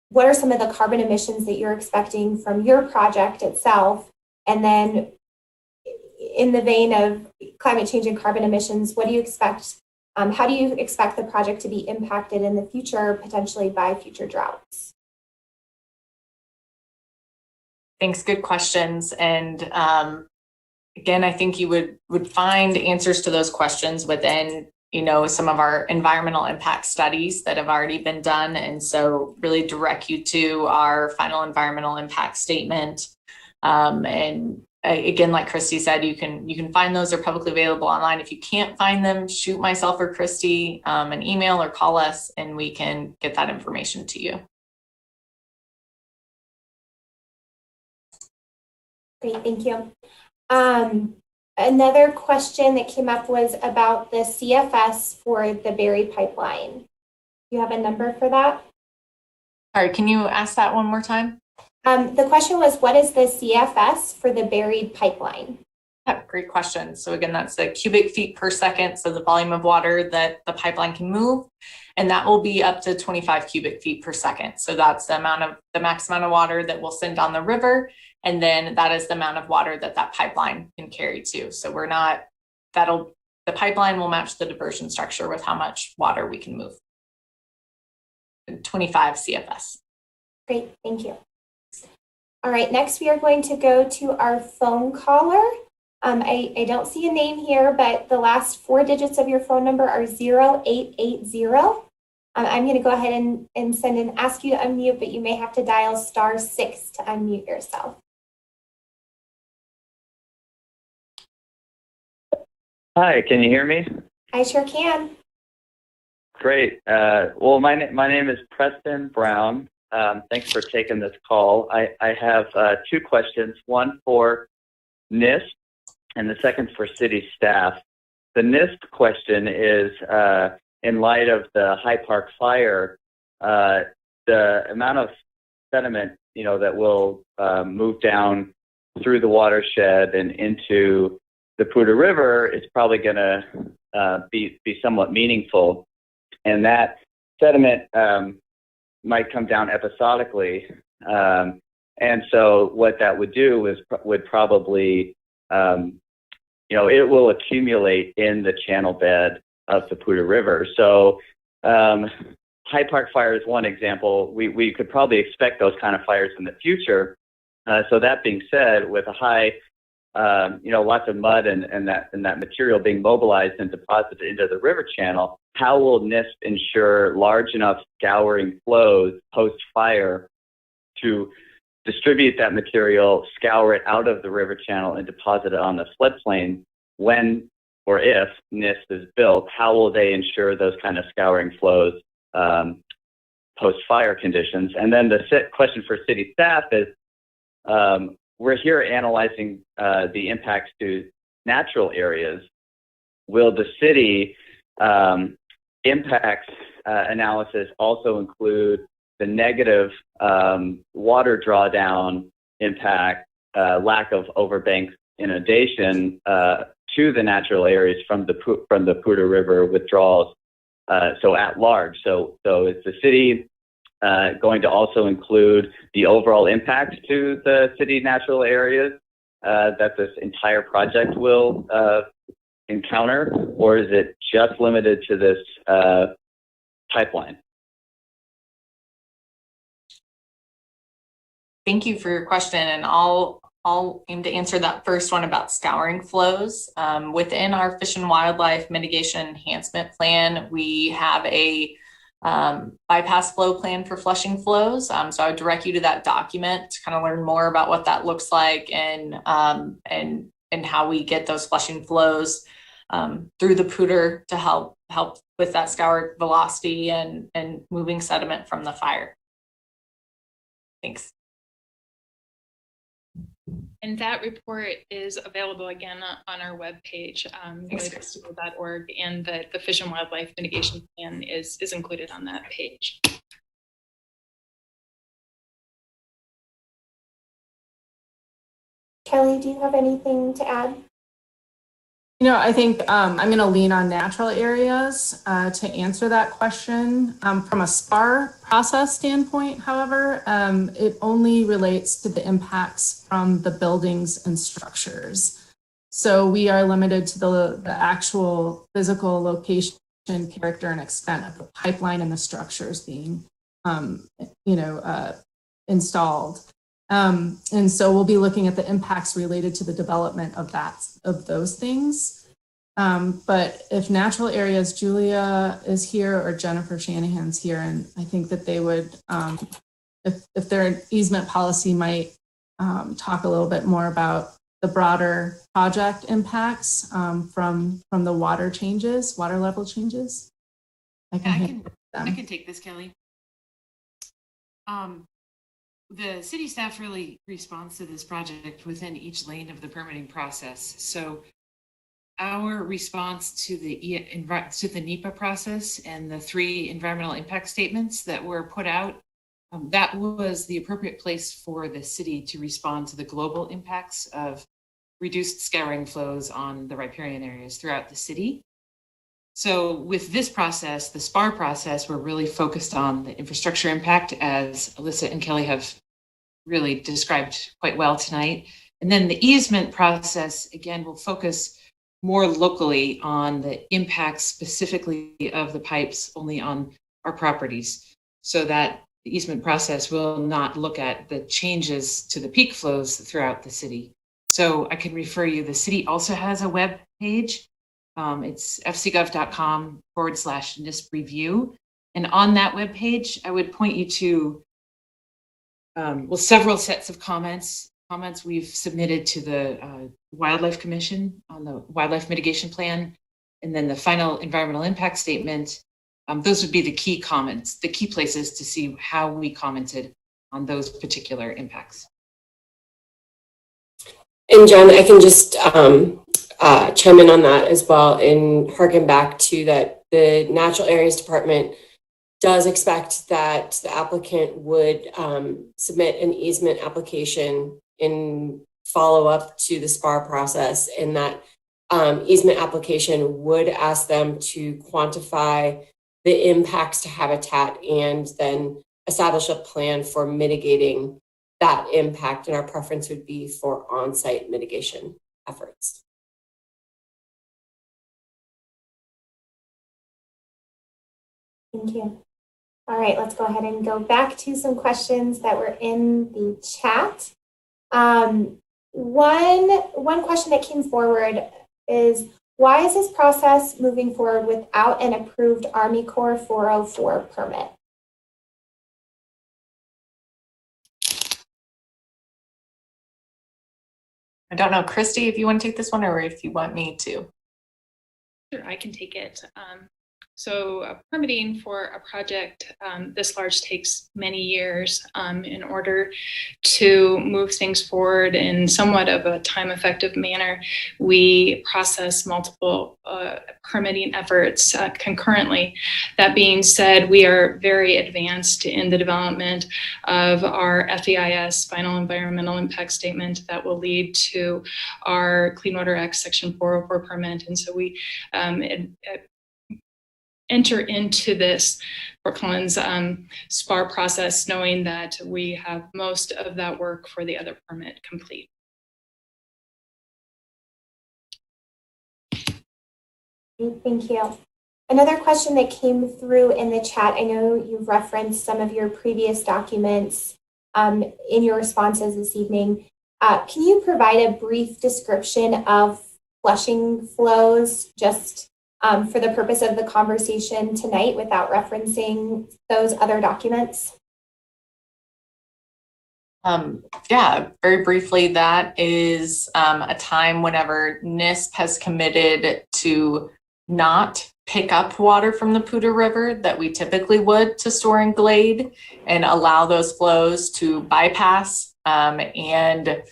what are some of the carbon emissions that you're expecting from your project itself? And then in the vein of climate change and carbon emissions, what do you expect? How do you expect the project to be impacted in the future, potentially by future droughts? Thanks, good questions. And again, I think you would find answers to those questions within, some of our environmental impact studies that have already been done. And so really direct you to our final environmental impact statement. And again, like Christy said, you can find those. They're publicly available online. If you can't find them, shoot myself or Christy an email or call us, and we can get that information to you. Great, thank you. Another question that came up was about the CFS for the buried pipeline. Do you have a number for that? Sorry, can you ask that one more time? The question was, what is the CFS for the buried pipeline? Yeah, great question. So again, that's the cubic feet per second. So the volume of water that the pipeline can move, and that will be up to 25 cubic feet per second. So that's the max amount of water that we'll send down the river. And then that is the amount of water that that pipeline can carry to. So we're not, the pipeline will match the diversion structure with how much water we can move. 25 CFS. Great, thank you. All right, next we are going to go to our phone caller. I don't see a name here, but the last 4 digits of your phone number are 0880. I'm going to go ahead and send and ask you to unmute, but you may have to dial *6 to unmute yourself. Hi, can you hear me? I sure can. Great. Well, my name is Preston Brown. Thanks for taking this call. I have 2 questions, one for NISP and the second for city staff. The NISP question is, in light of the High Park fire, the amount of sediment, that will move down through the watershed and into the Pudu River is probably going to be somewhat meaningful. And that sediment might come down episodically. And so what that would do is would probably, it will accumulate in the channel bed of the Pudu River. So High Park fire is one example. We could probably expect those kind of fires in the future. So that being said, with a high, lots of mud and that material being mobilized and deposited into the river channel, how will NISP ensure large enough scouring flows post-fire to distribute that material, scour it out of the river channel, and deposit it on the floodplain when or if NISP is built? How will they ensure those kind of scouring flows post-fire conditions? And then the question for city staff is, we're here analyzing the impacts to natural areas. Will the city impacts analysis also include the negative water drawdown impact, lack of overbank inundation to the natural areas from the Pudu River withdrawals, so at large? So is the city going to also include the overall impact to the city natural areas that this entire project will encounter, or is it just limited to this pipeline? Thank you for your question, and I'll aim to answer that first one about scouring flows. Within our Fish and Wildlife Mitigation Enhancement Plan, we have a bypass flow plan for flushing flows. So I would direct you to that document to kind of learn more about what that looks like and how we get those flushing flows through the Pudu to help with that scour velocity and moving sediment from the fire. Thanks. And that report is available again on our webpage, wetlands.org, and the Fish and Wildlife Mitigation Plan is included on that page. Kelly, do you have anything to add? I think I'm going to lean on natural areas to answer that question. From a SPAR process standpoint, however, it only relates to the impacts from the buildings and structures. So we are limited to the actual physical location, character, and extent of the pipeline and the structures being, installed. And so we'll be looking at the impacts related to the development of those things. But if natural areas, Julia is here or Jennifer Shanahan's here, and I think that they would, if their easement policy might talk a little bit more about the broader project impacts from the water level changes. I can take this, Kelly. The city staff really responds to this project within each lane of the permitting process. So our response to the NEPA process and the 3 environmental impact statements that were put out, that was the appropriate place for the city to respond to the global impacts of reduced scouring flows on the riparian areas throughout the city. So with this process, the SPAR process, we're really focused on the infrastructure impact, as Alyssa and Kelly have really described quite well tonight. And then the easement process, again, will focus more locally on the impacts specifically of the pipes only on our properties. So that the easement process will not look at the changes to the peak flows throughout the city. So I can refer you, the city also has a web page. It's fcgov.com/NISP review. And on that web page, I would point you to several sets of comments we've submitted to the Wildlife Commission on the Wildlife Mitigation Plan, and then the final environmental impact statement. Those would be the key comments, the key places to see how we commented on those particular impacts. And Jen, I can just chime in on that as well and harken back to that the Natural Areas Department does expect that the applicant would submit an easement application in follow-up to the SPAR process, and that easement application would ask them to quantify the impacts to habitat and then establish a plan for mitigating that impact. And our preference would be for on-site mitigation efforts. Thank you. All right, let's go ahead and go back to some questions that were in the chat. One question that came forward is, why is this process moving forward without an approved Army Corps 404 permit? I don't know, Christy, if you want to take this one or if you want me to. Sure, I can take it. So permitting for a project this large takes many years. In order to move things forward in somewhat of a time-effective manner, we process multiple permitting efforts concurrently. That being said, we are very advanced in the development of our FEIS, Final Environmental Impact Statement, that will lead to our Clean Water Act Section 404 permit. And so we enter into this Fort Collins SPAR process knowing that we have most of that work for the other permit complete. Thank you. Another question that came through in the chat, I know you've referenced some of your previous documents in your responses this evening. Can you provide a brief description of flushing flows, just for the purpose of the conversation tonight, without referencing those other documents? Yeah, very briefly, that is a time whenever NISP has committed to not pick up water from the Pudu River that we typically would to store in Glade, and allow those flows to bypass and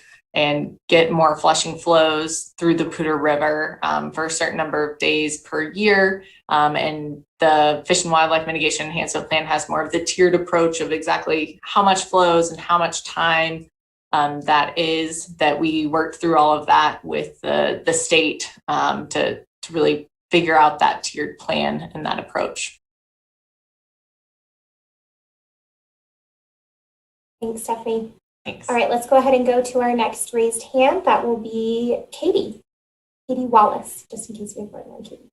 get more flushing flows through the Pudu River for a certain number of days per year. And the Fish and Wildlife Mitigation Enhancement Plan has more of the tiered approach of exactly how much flows and how much time that we worked through all of that with the state to really figure out that tiered plan and that approach. Thanks, Stephanie. Thanks. All right, let's go ahead and go to our next raised hand. That will be Katie Wallace, just in case we have more than Katie.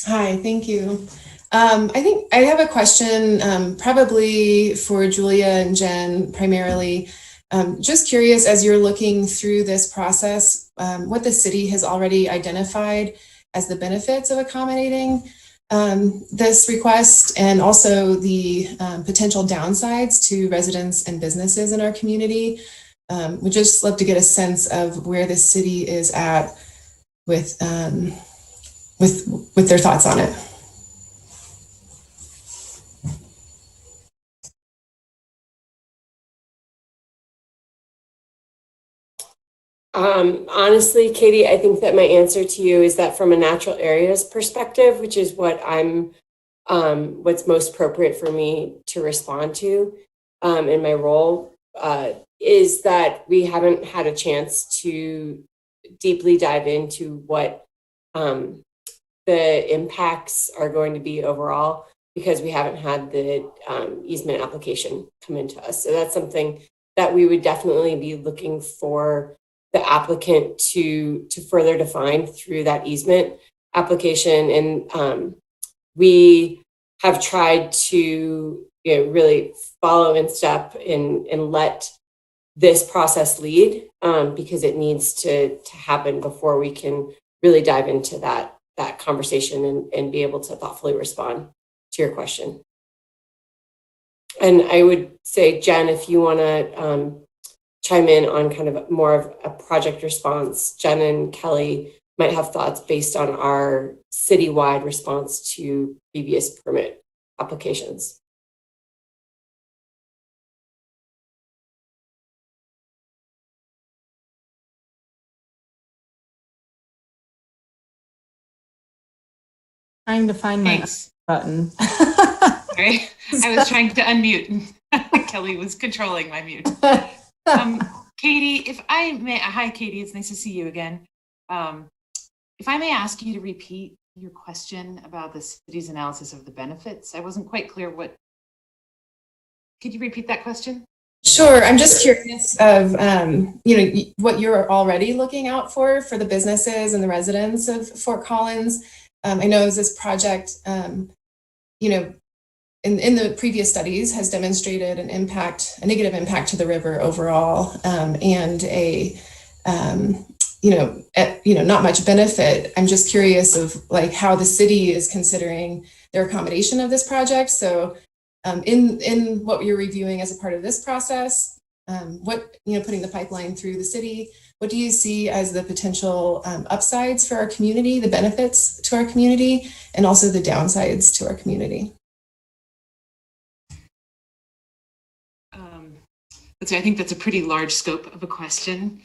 Hi, thank you. I think I have a question probably for Julia and Jen primarily. Just curious, as you're looking through this process, what the city has already identified as the benefits of accommodating this request, and also the potential downsides to residents and businesses in our community. We'd just love to get a sense of where the city is at with their thoughts on it. Honestly, Katie, I think that my answer to you is that from a natural areas perspective, which is what what's most appropriate for me to respond to in my role, is that we haven't had a chance to deeply dive into what the impacts are going to be overall. because we haven't had the easement application come into us. So that's something that we would definitely be looking for the applicant to further define through that easement application. And we have tried to really follow in step and let this process lead because it needs to happen before we can really dive into that conversation and be able to thoughtfully respond to your question. And I would say, Jen, if you want to chime in on kind of more of a project response, Jen and Kelly might have thoughts based on our citywide response to previous permit applications. Trying to find my Thanks. button. Sorry, I was trying to unmute. Kelly was controlling my mute. Katie, if I may, hi Katie, it's nice to see you again. If I may ask you to repeat your question about the city's analysis of the benefits, I wasn't quite clear what. Could you repeat that question? Sure. I'm just curious of, what you're already looking out for the businesses and the residents of Fort Collins. I know this project, in the previous studies has demonstrated a negative impact to the river overall, and not much benefit. I'm just curious of like how the city is considering their accommodation of this project. So in what you're reviewing as a part of this process, putting the pipeline through the city, what do you see as the potential upsides for our community, the benefits to our community, and also the downsides to our community? I think that's a pretty large scope of a question,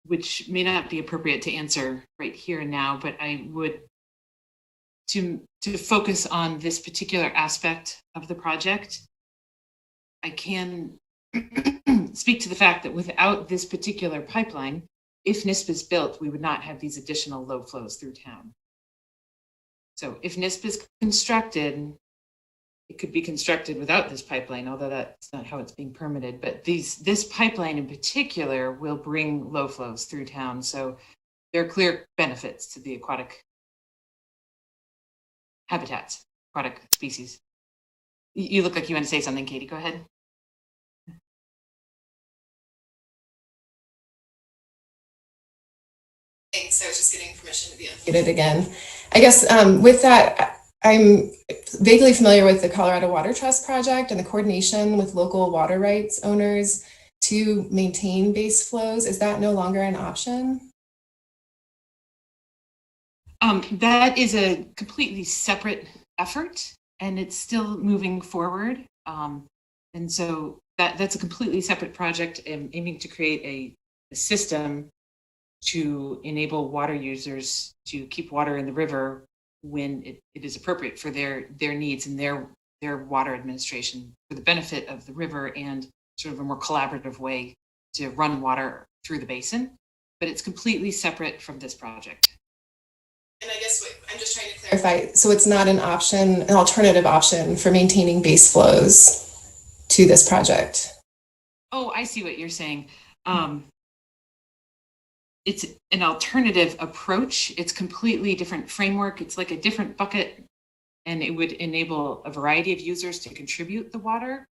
which may not be appropriate to answer right here and now, but I would, to focus on this particular aspect of the project, I can speak to the fact that without this particular pipeline, if NISP is built, we would not have these additional low flows through town. So if NISP is constructed, it could be constructed without this pipeline, although that's not how it's being permitted. But this pipeline in particular will bring low flows through town. So there are clear benefits to the aquatic habitats, aquatic species. You look like you want to say something, Katie. Go ahead. Thanks. I was just getting permission to be unmuted again. I guess with that, I'm vaguely familiar with the Colorado Water Trust project and the coordination with local water rights owners to maintain base flows. Is that no longer an option? That is a completely separate effort, and it's still moving forward. And so that's a completely separate project aiming to create a system to enable water users to keep water in the river when it is appropriate for their needs and their water administration for the benefit of the river, and sort of a more collaborative way to run water through the basin. But it's completely separate from this project. And I guess I'm just trying to clarify, so it's not an alternative option for maintaining base flows to this project? Oh, I see what you're saying. It's an alternative approach. It's completely different framework. It's like a different bucket, and it would enable a variety of users to contribute the water.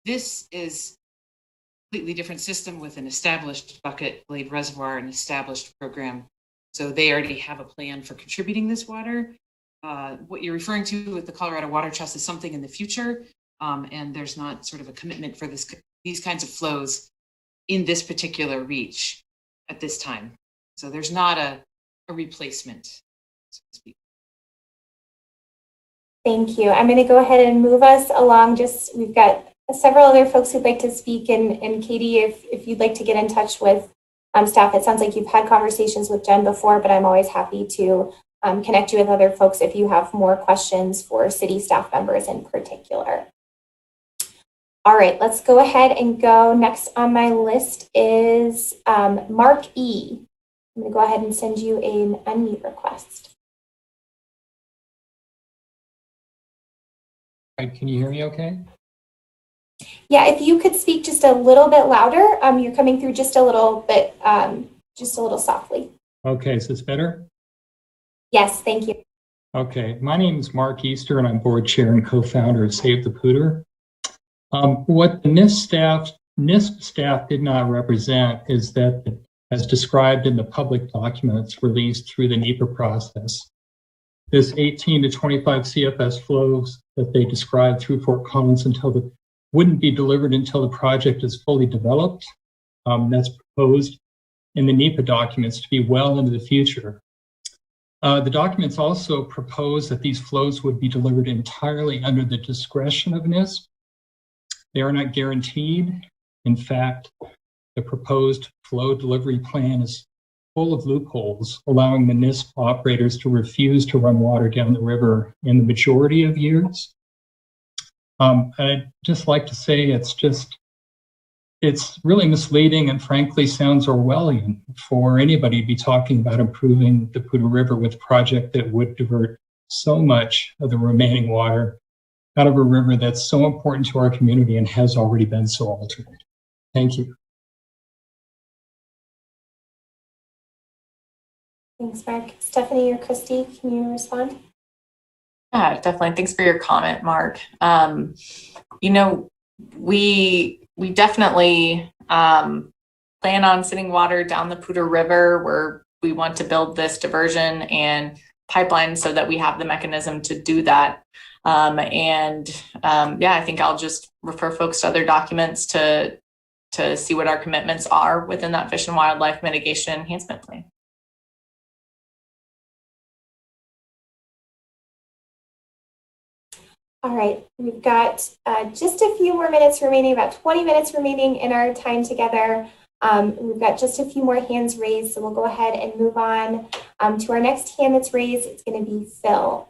This is a completely different system with an established bucket, Blade Reservoir, an established program. So they already have a plan for contributing this water. What you're referring to with the Colorado Water Trust is something in the future, and there's not sort of a commitment for these kinds of flows in this particular reach at this time. So there's not a replacement, so to speak. Thank you. I'm going to go ahead and move us along. We've got several other folks who'd like to speak, and Katie, if you'd like to get in touch with staff, it sounds like you've had conversations with Jen before, but I'm always happy to connect you with other folks if you have more questions for city staff members in particular. All right, let's go ahead and go. Next on my list is Mark E. I'm going to go ahead and send you an unmute request. Right, can you hear me okay? Yeah, if you could speak just a little bit louder, you're coming through just a little bit, just a little softly. Okay, is this better? Yes, thank you. Okay, my name is Mark Easter and I'm board chair and co-founder of Save the Puder. What the NISP staff did not represent is that, as described in the public documents released through the NEPA process, this 18 to 25 CFS flows that they described through Fort Collins wouldn't be delivered until the project is fully developed. That's proposed in the NEPA documents to be well into the future. The documents also propose that these flows would be delivered entirely under the discretion of NISP. They are not guaranteed. In fact, the proposed flow delivery plan is full of loopholes, allowing the NISP operators to refuse to run water down the river in the majority of years. I'd just like to say it's really misleading and frankly sounds Orwellian for anybody to be talking about improving the Pudu River with a project that would divert so much of the remaining water out of a river that's so important to our community and has already been so altered. Thank you. Thanks, Mark. Stephanie or Christy, can you respond? Yeah, definitely. Thanks for your comment, Mark. You know, we definitely plan on sending water down the Pudu River where we want to build this diversion and pipeline so that we have the mechanism to do that. Yeah, I think I'll just refer folks to other documents to see what our commitments are within that Fish and Wildlife Mitigation Enhancement Plan. All right, we've got just a few more minutes remaining, about 20 minutes remaining in our time together. We've got just a few more hands raised, so we'll go ahead and move on to our next hand that's raised. It's going to be Phil.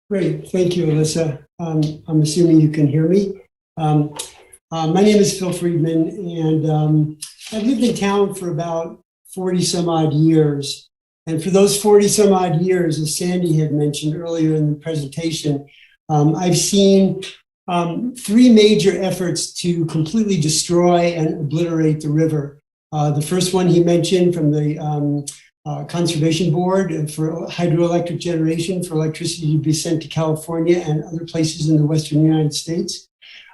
Great, thank you, Alyssa. I'm assuming you can hear me. My name is Phil Friedman, and I've lived in town for about 40 some odd years. And for those 40 some odd years, as Sandy had mentioned earlier in the presentation, I've seen three major efforts to completely destroy and obliterate the river. The first one he mentioned from the Conservation Board for hydroelectric generation for electricity to be sent to California and other places in the Western United States.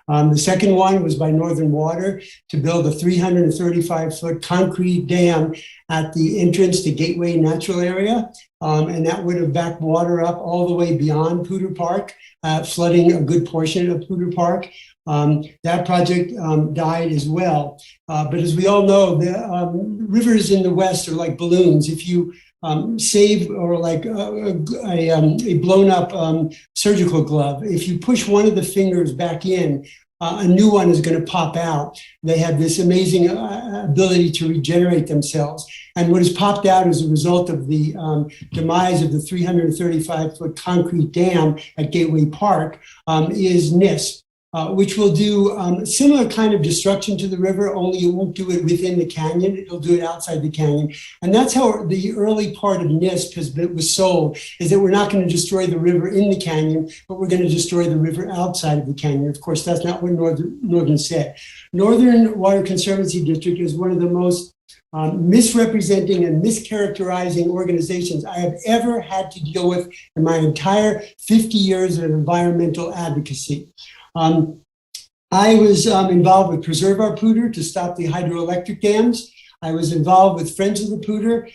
The second one was by Northern Water to build a 335-foot concrete dam at the entrance to Gateway Natural Area. And that would have backed water up all the way beyond Pudu Park, flooding a good portion of Pudu Park. That project died as well. But as we all know, the rivers in the West are like balloons. If you save, or like a blown up surgical glove, if you push one of the fingers back in, a new one is going to pop out. They have this amazing ability to regenerate themselves. And what has popped out as a result of the demise of the 335-foot concrete dam at Gateway Park is NISP. Which will do similar kind of destruction to the river, only it won't do it within the canyon, it'll do it outside the canyon. And that's how the early part of NISP was sold, is that we're not going to destroy the river in the canyon, but we're going to destroy the river outside of the canyon. Of course, that's not what Northern said. Northern Water Conservancy District is one of the most misrepresenting and mischaracterizing organizations I have ever had to deal with in my entire 50 years of environmental advocacy. I was involved with Preserve Our Puder to stop the hydroelectric dams. I was involved with Friends of the Puder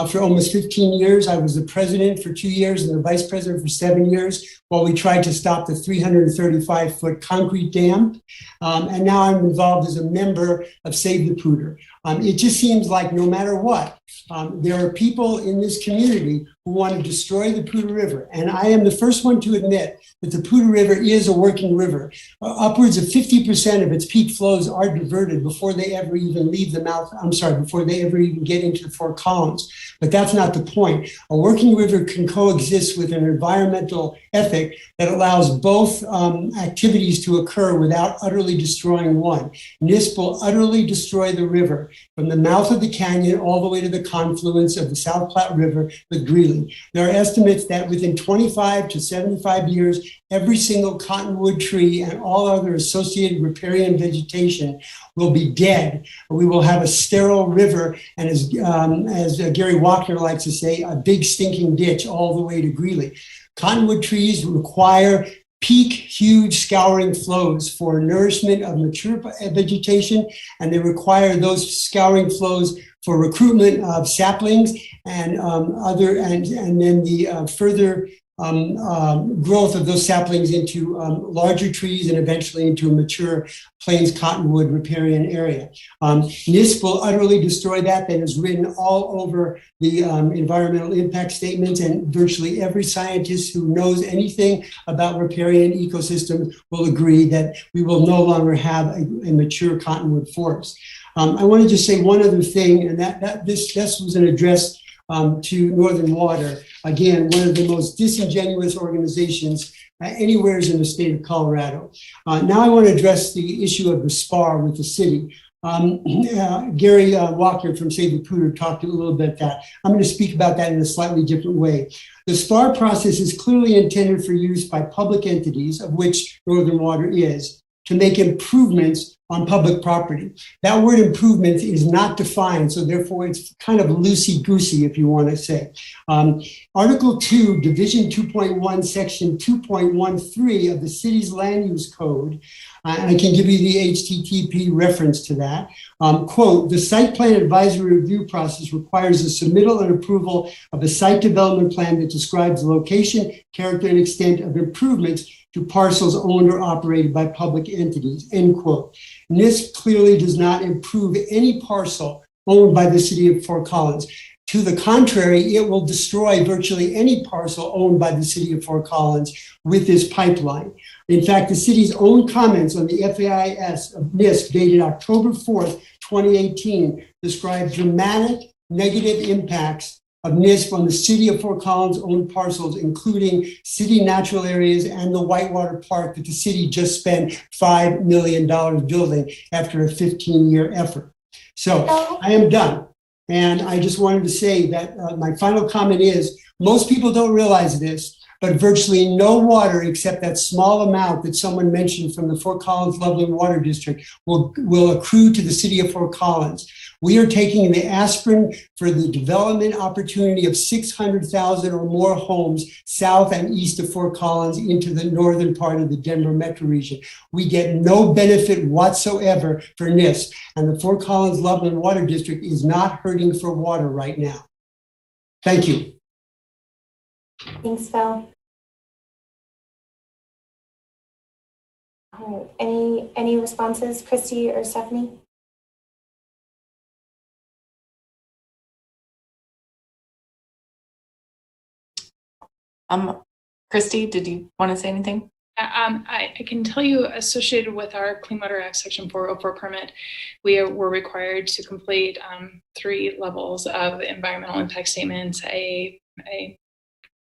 for almost 15 years. I was the president for 2 years and the vice president for 7 years while we tried to stop the 335-foot concrete dam. And now I'm involved as a member of Save the Puder. It just seems like no matter what, there are people in this community who want to destroy the Pudu River. And I am the first one to admit that the Pudu River is a working river. Upwards of 50% of its peak flows are diverted before they ever even leave the mouth, before they ever even get into the Fort Collins. But that's not the point. A working river can coexist with an environmental ethic that allows both activities to occur without utterly destroying one. NISP will utterly destroy the river Water from the mouth of the canyon all the way to the confluence of the South Platte River with Greeley. There are estimates that within 25 to 75 years, every single cottonwood tree and all other associated riparian vegetation will be dead. We will have a sterile river, and as Gary Walker likes to say, a big stinking ditch all the way to Greeley. Cottonwood trees require peak huge scouring flows for nourishment of mature vegetation, and they require those scouring flows for recruitment of saplings and then the further growth of those saplings into larger trees and eventually into a mature plains cottonwood riparian area. NISP will utterly destroy that. That is written all over the environmental impact statements, and virtually every scientist who knows anything about riparian ecosystems will agree that we will no longer have a mature cottonwood forest. I want to just say one other thing, and this was an address to Northern Water. Again, one of the most disingenuous organizations anywhere in the state of Colorado. Now I want to address the issue of the SPAR with the city. Gary Walker from Save the Pudu talked a little bit about that. I'm going to speak about that in a slightly different way. The SPAR process is clearly intended for use by public entities, of which Northern Water is, to make improvements on public property. That word improvement is not defined, so therefore it's kind of loosey-goosey, if you want to say. Article 2, Division 2.1, Section 2.13 of the city's land use code, and I can give you the HTTP reference to that, quote, the site plan advisory review process requires the submittal and approval of a site development plan that describes the location, character, and extent of improvements to parcels owned or operated by public entities, end quote. NISP clearly does not improve any parcel owned by the city of Fort Collins. To the contrary, it will destroy virtually any parcel owned by the city of Fort Collins with this pipeline. In fact, the city's own comments on the FAIS of NISP dated October 4th, 2018, describe dramatic negative impacts of NISP on the city of Fort Collins owned parcels, including city natural areas and the Whitewater Park that the city just spent $5 million building after a 15-year effort. So I am done. And I just wanted to say that my final comment is, most people don't realize this, but virtually no water except that small amount that someone mentioned from the Fort Collins Loveland Water District will accrue to the city of Fort Collins. We are taking the aspirin for the development opportunity of 600,000 or more homes south and east of Fort Collins into the northern part of the Denver metro region. We get no benefit whatsoever for NISP, and the Fort Collins Loveland Water District is not hurting for water right now. Thank you. Thanks, Phil. All right. Any responses, Christy or Stephanie? Christy, did you want to say anything? I can tell you, associated with our Clean Water Act Section 404 permit, we were required to complete 3 levels of environmental impact statements, a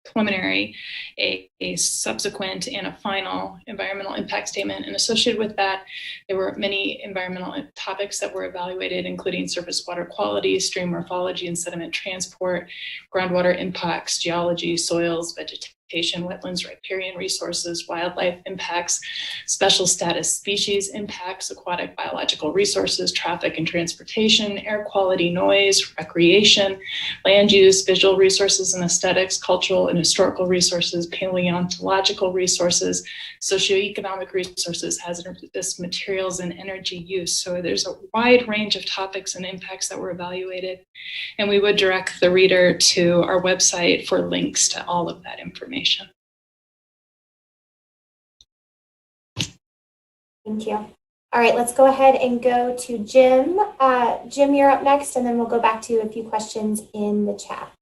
preliminary, a subsequent, and a final environmental impact statement. And associated with that, there were many environmental topics that were evaluated, including surface water quality, stream morphology and sediment transport, groundwater impacts, geology, soils, vegetation, wetlands, riparian resources, wildlife impacts, special status species impacts, aquatic biological resources, traffic and transportation, air quality, noise, recreation, land use, visual resources and aesthetics, cultural and historical resources, paleontological resources, socioeconomic resources, hazardous materials, and energy use. So there's a wide range of topics and impacts that were evaluated. And we would direct the reader to our website for links to all of that information. Thank you. All right, let's go ahead and go to Jim. Jim, you're up next, and then we'll go back to a few questions in the chat.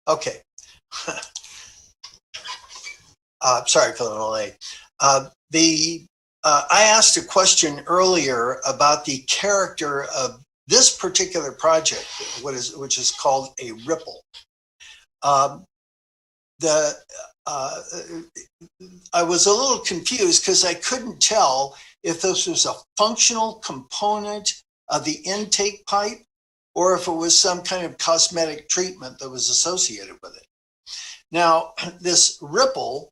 Okay. Sorry for the delay. I asked a question earlier about the character of this particular project, which is called a ripple. I was a little confused because I couldn't tell if this was a functional component of the intake pipe or if it was some kind of cosmetic treatment that was associated with it. Now, this ripple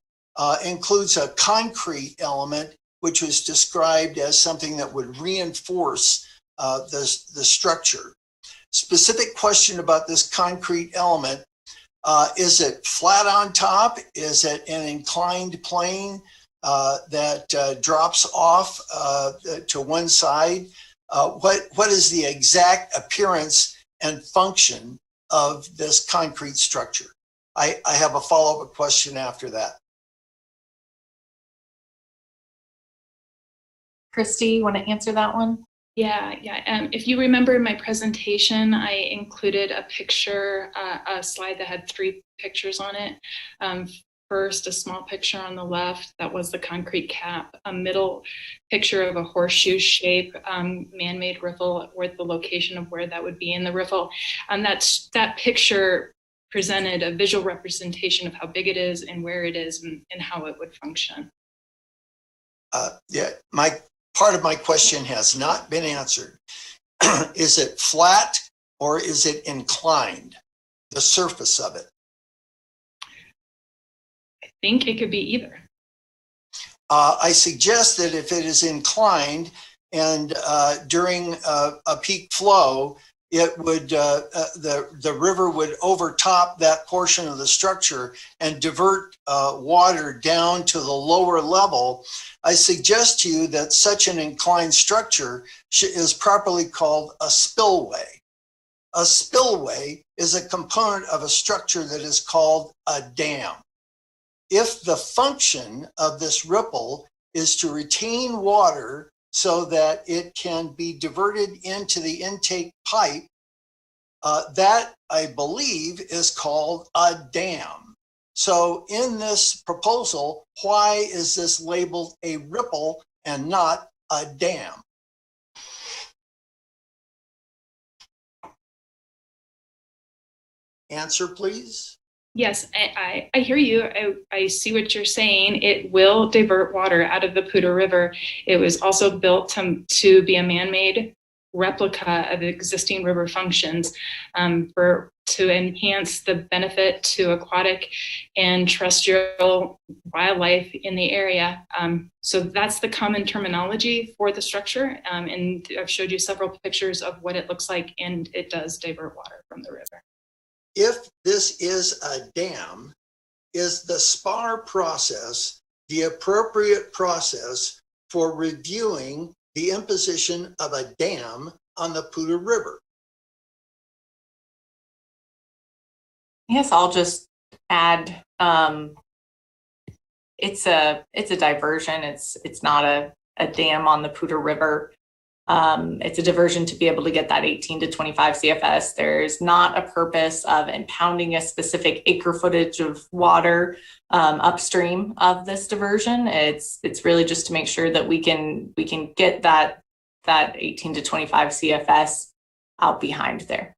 includes a concrete element, which was described as something that would reinforce the structure. Specific question about this concrete element. Is it flat on top? Is it an inclined plane that drops off to one side? What is the exact appearance and function of this concrete structure? I have a follow-up question after that. Christy, you want to answer that one? Yeah. If you remember in my presentation, I included a picture, a slide that had 3 pictures on it. First, a small picture on the left, that was the concrete cap, a middle picture of a horseshoe shape, man-made riffle, where the location of where that would be in the riffle. And that picture presented a visual representation of how big it is and where it is and how it would function. Yeah, part of my question has not been answered. Is it flat or is it inclined, the surface of it? I think it could be either. I suggest that if it is inclined and during a peak flow, it would the river would overtop that portion of the structure and divert water down to the lower level. I suggest to you that such an inclined structure is properly called a spillway. A spillway is a component of a structure that is called a dam. If the function of this ripple is to retain water so that it can be diverted into the intake pipe, that I believe is called a dam. So in this proposal, why is this labeled a ripple and not a dam? Answer, please. Yes, I hear you. I see what you're saying. It will divert water out of the Pudu River. It was also built to be a man-made replica of existing river functions to enhance the benefit to aquatic and terrestrial wildlife in the area. So that's the common terminology for the structure. And I've showed you several pictures of what it looks like, and it does divert water from the river. If this is a dam, is the SPAR process the appropriate process for reviewing the imposition of a dam on the Pudu River? Yes, I'll just add, it's a diversion. It's not a dam on the Pudu River. It's a diversion to be able to get that 18 to 25 CFS. There's not a purpose of impounding a specific acre footage of water upstream of this diversion. It's really just to make sure that we can get that 18 to 25 CFS out behind there.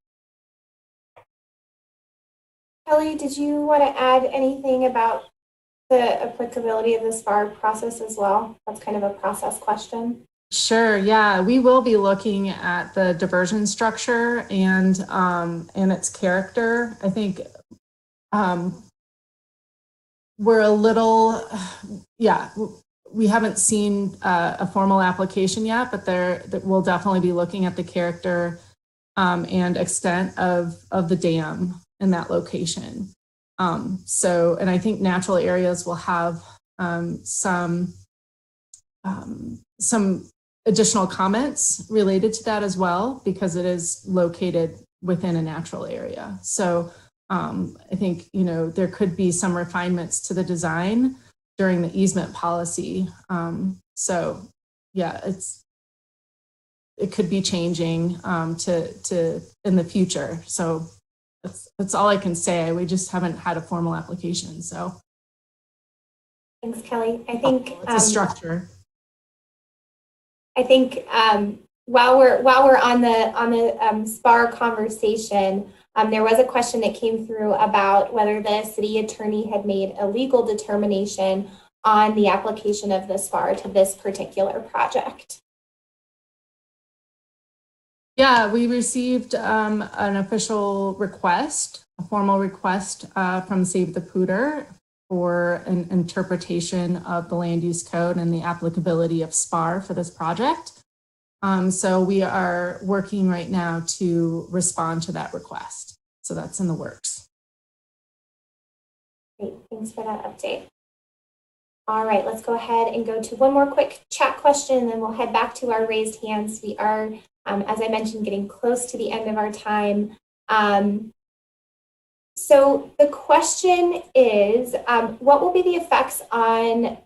Kelly, did you want to add anything about the applicability of the SPAR process as well? That's kind of a process question. Sure. Yeah, we will be looking at the diversion structure and its character. I think we're a little, we haven't seen a formal application yet, but we'll definitely be looking at the character and extent of the dam in that location. And I think natural areas will have some additional comments related to that as well, because it is located within a natural area. So I think, there could be some refinements to the design during the easement policy. It could be changing to in the future. So that's all I can say. We just haven't had a formal application. So thanks, Kelly. I think it's a structure. I think while we're on the SPAR conversation, There was a question that came through about whether the city attorney had made a legal determination on the application of the SPAR to this particular project. Yeah, we received an official request, a formal request from Save the Puder for an interpretation of the land use code and the applicability of SPAR for this project. So we are working right now to respond to that request. So that's in the works. Great, thanks for that update. All right, let's go ahead and go to one more quick chat question, and then we'll head back to our raised hands. We are, as I mentioned, getting close to the end of our time. So the question is, what will be the effects on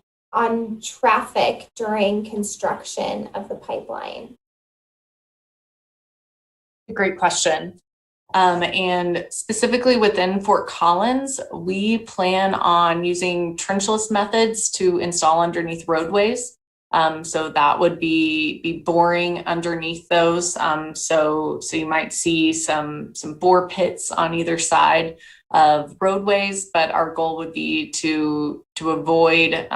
traffic during construction of the pipeline? Great question. And specifically within Fort Collins, we plan on using trenchless methods to install underneath roadways. So that would be boring underneath those. So you might see some bore pits on either side of roadways, but our goal would be to avoid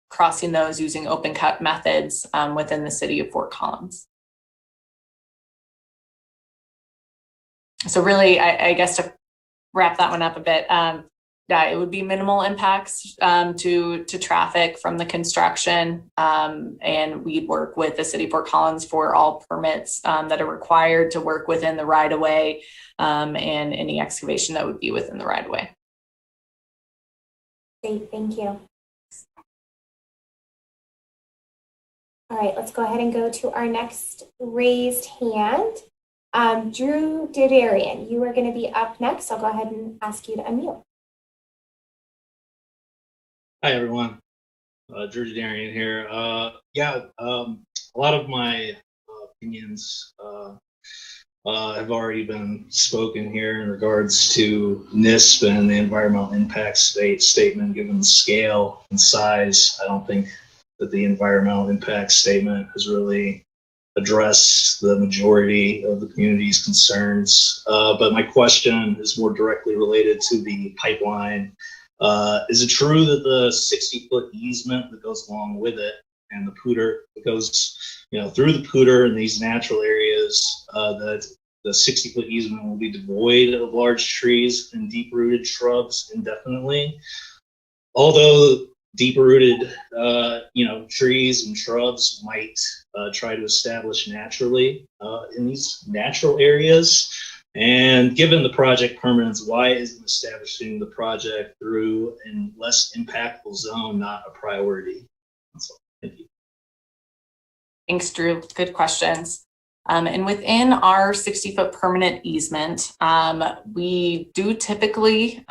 crossing those using open cut methods within the city of Fort Collins. So really, I guess to wrap that one up a bit, yeah, it would be minimal impacts to traffic from the construction, and we'd work with the city of Fort Collins for all permits that are required to work within the right-of-way and any excavation that would be within the right-of-way. Great, thank you. All right, let's go ahead and go to our next raised hand. Drew Diversion, you are going to be up next. I'll go ahead and ask you to unmute. Hi, everyone. Drew Diversion here. A lot of my opinions have already been spoken here in regards to NISP and the environmental impact statement. Given the scale and size, I don't think that the environmental impact statement has really addressed the majority of the community's concerns. But my question is more directly related to the pipeline. Is it true that the 60-foot easement that goes along with it and the Puder that goes, through the Puder and these natural areas, that the 60-foot easement will be devoid of large trees and deep-rooted shrubs indefinitely? Although deep-rooted, trees and shrubs might try to establish naturally in these natural areas. And given the project permanence, why isn't establishing the project through a less impactful zone not a priority? That's all. Thank you. Thanks, Drew. Good questions. And within our 60-foot permanent easement, we do typically,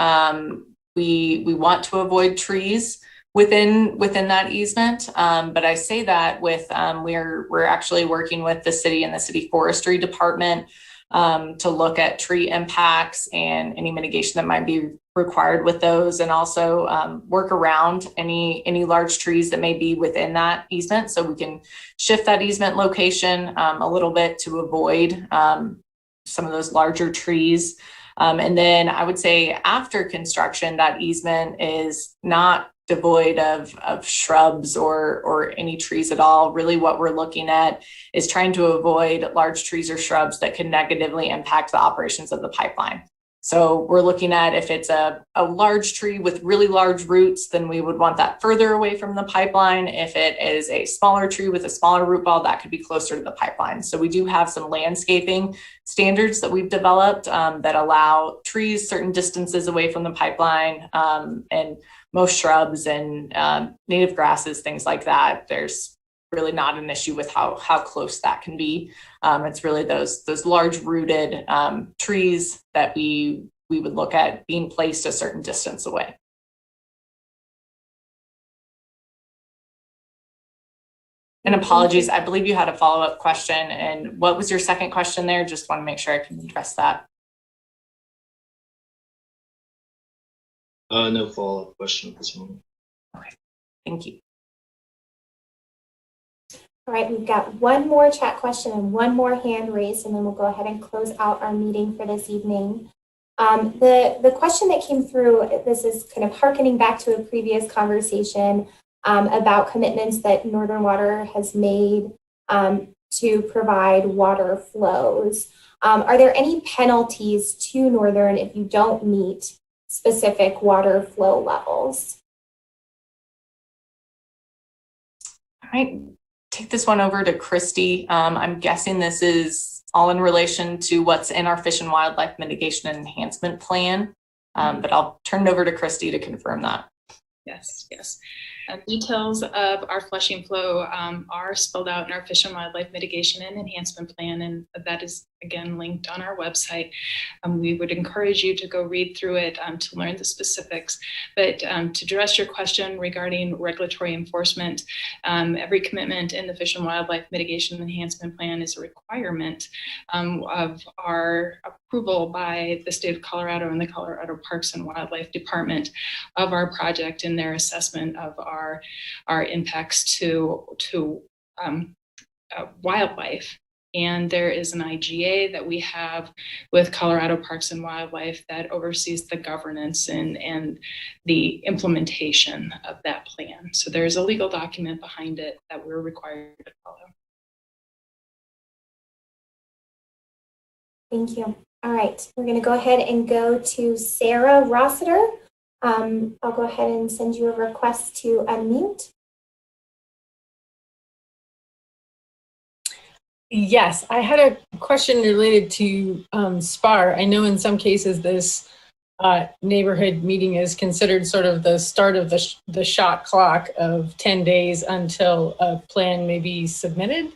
we want to avoid trees within that easement. But I say that with, we're actually working with the city and the city forestry department to look at tree impacts and any mitigation that might be required with those, and also work around any large trees that may be within that easement, so we can shift that easement location a little bit to avoid some of those larger trees. And then I would say after construction, that easement is not devoid of shrubs or any trees at all. Really what we're looking at is trying to avoid large trees or shrubs that can negatively impact the operations of the pipeline. So we're looking at if it's a large tree with really large roots, then we would want that further away from the pipeline. If it is a smaller tree with a smaller root ball, that could be closer to the pipeline. So we do have some landscaping standards that we've developed that allow trees certain distances away from the pipeline, and most shrubs and native grasses, things like that. There's really not an issue with how close that can be. It's really those large rooted trees that we would look at being placed a certain distance away. And apologies, I believe you had a follow-up question. And what was your second question there? Just want to make sure I can address that. No follow-up question at this moment. Okay, thank you. All right, we've got one more chat question and one more hand raised, and then we'll go ahead and close out our meeting for this evening. The question that came through, this is kind of hearkening back to a previous conversation about commitments that Northern Water has made to provide water flows. Are there any penalties to Northern if you don't meet specific water flow levels? All right, take this one over to Christy. I'm guessing this is all in relation to what's in our Fish and Wildlife Mitigation and Enhancement Plan, but I'll turn it over to Christy to confirm that. Yes, yes. Details of our flushing flow are spelled out in our Fish and Wildlife Mitigation and Enhancement Plan, and that is again linked on our website. We would encourage you to go read through it to learn the specifics. But to address your question regarding regulatory enforcement, every commitment in the Fish and Wildlife Mitigation and Enhancement Plan is a requirement of our approval by the state of Colorado and the Colorado Parks and Wildlife Department of our project in their assessment of our impacts to wildlife. And there is an IGA that we have with Colorado Parks and Wildlife that oversees the governance and the implementation of that plan. So there's a legal document behind it that we're required to follow. Thank you. All right, we're going to go ahead and go to Sarah Rossiter. I'll go ahead and send you a request to unmute. Yes, I had a question related to SPAR. I know in some cases this neighborhood meeting is considered sort of the start of the shot clock of 10 days until a plan may be submitted.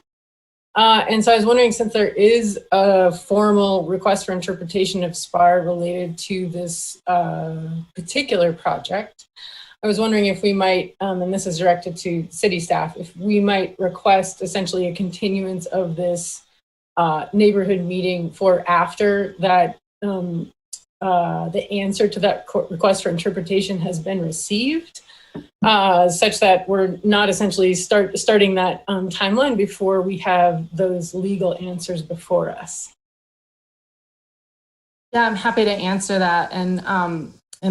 And so I was wondering, since there is a formal request for interpretation of SPAR related to this particular project, I was wondering if we might, and this is directed to city staff, if we might request essentially a continuance of this neighborhood meeting for after that the answer to that request for interpretation has been received, such that we're not essentially starting that timeline before we have those legal answers before us. Yeah, I'm happy to answer that, and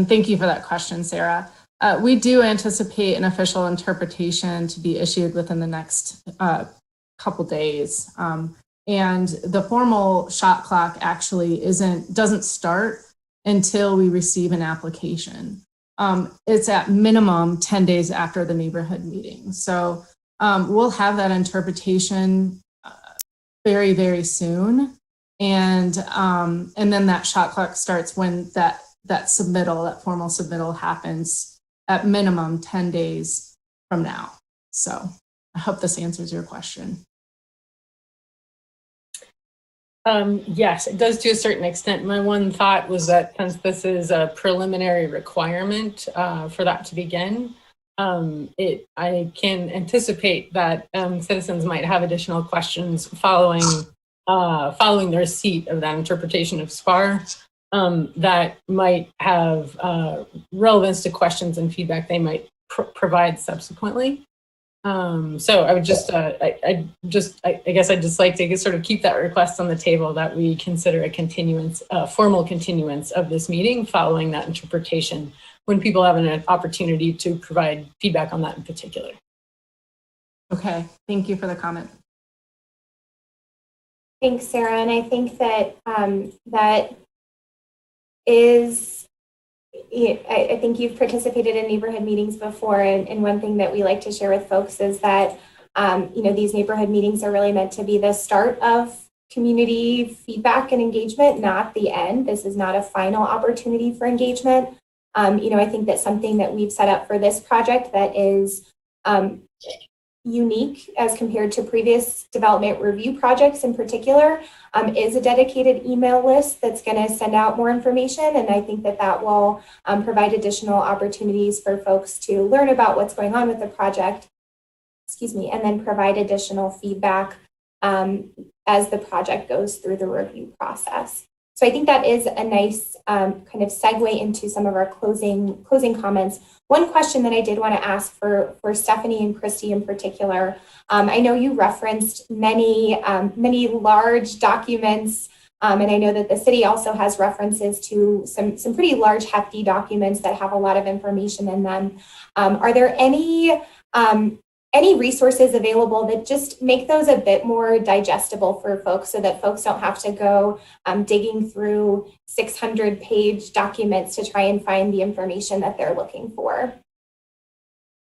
thank you for that question, Sarah. We do anticipate an official interpretation to be issued within the next couple days, and the formal shot clock actually doesn't start until we receive an application. It's at minimum 10 days after the neighborhood meeting. So we'll have that interpretation very, very soon. And then that shot clock starts when that formal submittal happens at minimum 10 days from now. So I hope this answers your question. Yes, it does to a certain extent. My one thought was that since this is a preliminary requirement for that to begin, I can anticipate that citizens might have additional questions following the receipt of that interpretation of SPAR that might have relevance to questions and feedback they might provide subsequently. So I would just, I guess I'd just like to sort of keep that request on the table that we consider a continuance, formal continuance of this meeting following that interpretation when people have an opportunity to provide feedback on that in particular. Okay, thank you for the comment. Thanks, Sarah. And I think that that is, I think you've participated in neighborhood meetings before, and one thing that we like to share with folks is that these neighborhood meetings are really meant to be the start of community feedback and engagement, not the end. This is not a final opportunity for engagement. I think that something that we've set up for this project that is unique as compared to previous development review projects in particular is a dedicated email list that's going to send out more information. And I think that that will provide additional opportunities for folks to learn about what's going on with the project, and then provide additional feedback as the project goes through the review process. So I think that is a nice kind of segue into some of our closing comments. One question that I did want to ask for Stephanie and Christy in particular, I know you referenced many large documents, and I know that the city also has references to some pretty large, hefty documents that have a lot of information in them. Are there any resources available that just make those a bit more digestible for folks so that folks don't have to go digging through 600-page documents to try and find the information that they're looking for?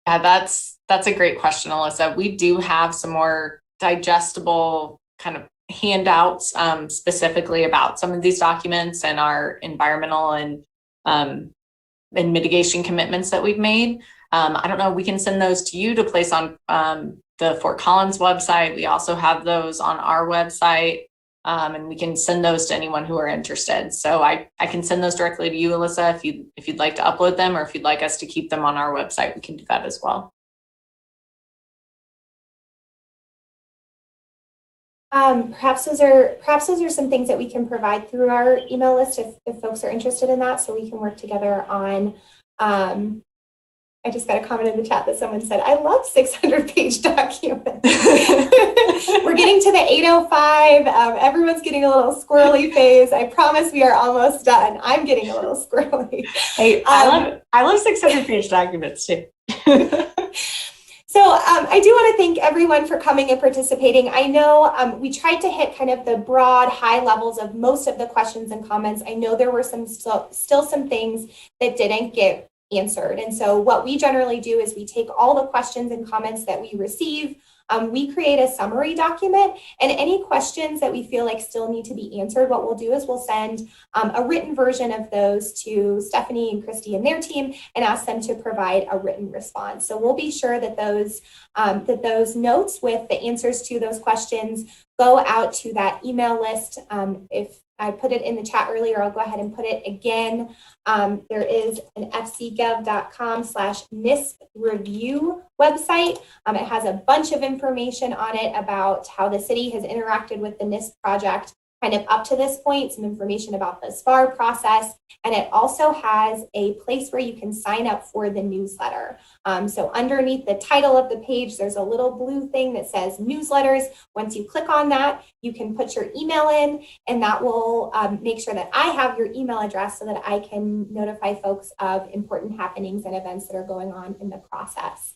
Yeah, that's a great question, Alyssa. We do have some more digestible kind of handouts specifically about some of these documents and our environmental and mitigation commitments that we've made. I don't know, we can send those to you to place on the Fort Collins website. We also have those on our website, and we can send those to anyone who are interested. So I can send those directly to you, Alyssa, if you'd like to upload them, or if you'd like us to keep them on our website, we can do that as well. Perhaps those are some things that we can provide through our email list if folks are interested in that, so we can work together on. I just got a comment in the chat that someone said, I love 600-page documents. We're getting to the 805. Everyone's getting a little squirrely phase. I promise we are almost done. I'm getting a little squirrely. Hey, I love 600-page documents too. So I do want to thank everyone for coming and participating. I know we tried to hit kind of the broad, high levels of most of the questions and comments. I know there were still some things that didn't get answered. And so what we generally do is we take all the questions and comments that we receive, we create a summary document, and any questions that we feel like still need to be answered, what we'll do is we'll send a written version of those to Stephanie and Christy and their team and ask them to provide a written response. So we'll be sure that those notes with the answers to those questions go out to that email list. If I put it in the chat earlier, I'll go ahead and put it again. There is an fcgov.com/NISP review website. It has a bunch of information on it about how the city has interacted with the NISP project kind of up to this point, some information about the SPAR process, and it also has a place where you can sign up for the newsletter. So underneath the title of the page, there's a little blue thing that says newsletters. Once you click on that, you can put your email in, and that will make sure that I have your email address so that I can notify folks of important happenings and events that are going on in the process.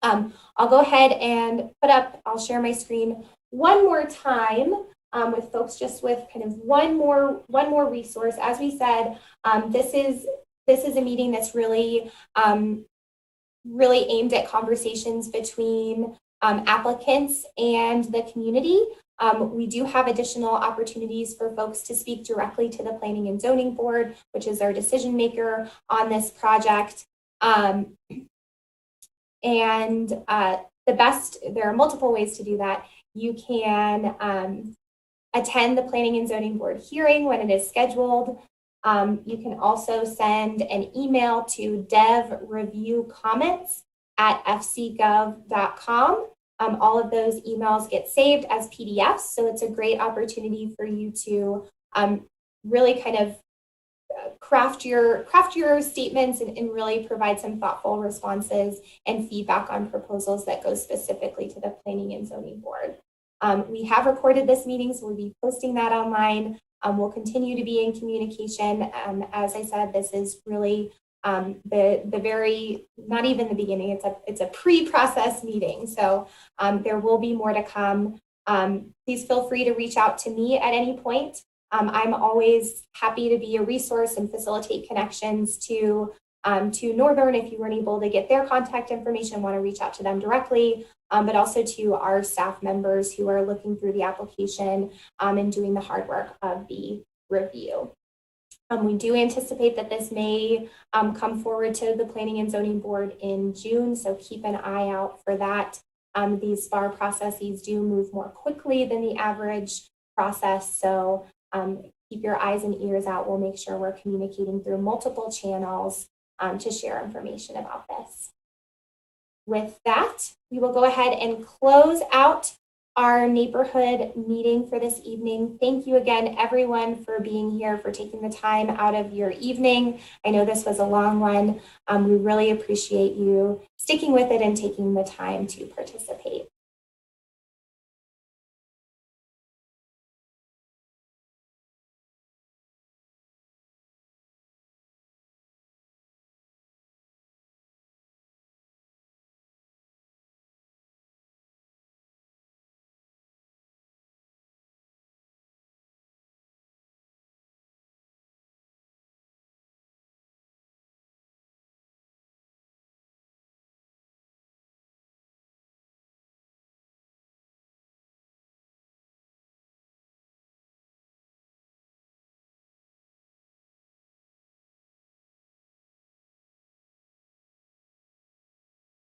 I'll go ahead and I'll share my screen one more time with folks, just with kind of one more resource. As we said, this is a meeting that's really aimed at conversations between applicants and the community. We do have additional opportunities for folks to speak directly to the Planning and Zoning Board, which is our decision maker on this project. There are multiple ways to do that. You can attend the Planning and Zoning Board hearing when it is scheduled. You can also send an email to devreviewcomments@fcgov.com. All of those emails get saved as PDFs, so it's a great opportunity for you to really kind of craft your statements and really provide some thoughtful responses and feedback on proposals that go specifically to the Planning and Zoning Board. We have recorded this meeting, so we'll be posting that online. We'll continue to be in communication. As I said, this is really the very, not even the beginning, it's a pre-process meeting. So there will be more to come. Please feel free to reach out to me at any point. I'm always happy to be a resource and facilitate connections to Northern if you weren't able to get their contact information, want to reach out to them directly, but also to our staff members who are looking through the application and doing the hard work of the review. We do anticipate that this may come forward to the Planning and Zoning Board in June, so keep an eye out for that. These SPAR processes do move more quickly than the average process, so keep your eyes and ears out. We'll make sure we're communicating through multiple channels to share information about this. With that, we will go ahead and close out our neighborhood meeting for this evening. Thank you again, everyone, for being here, for taking the time out of your evening. I know this was a long one. We really appreciate you sticking with it and taking the time to participate.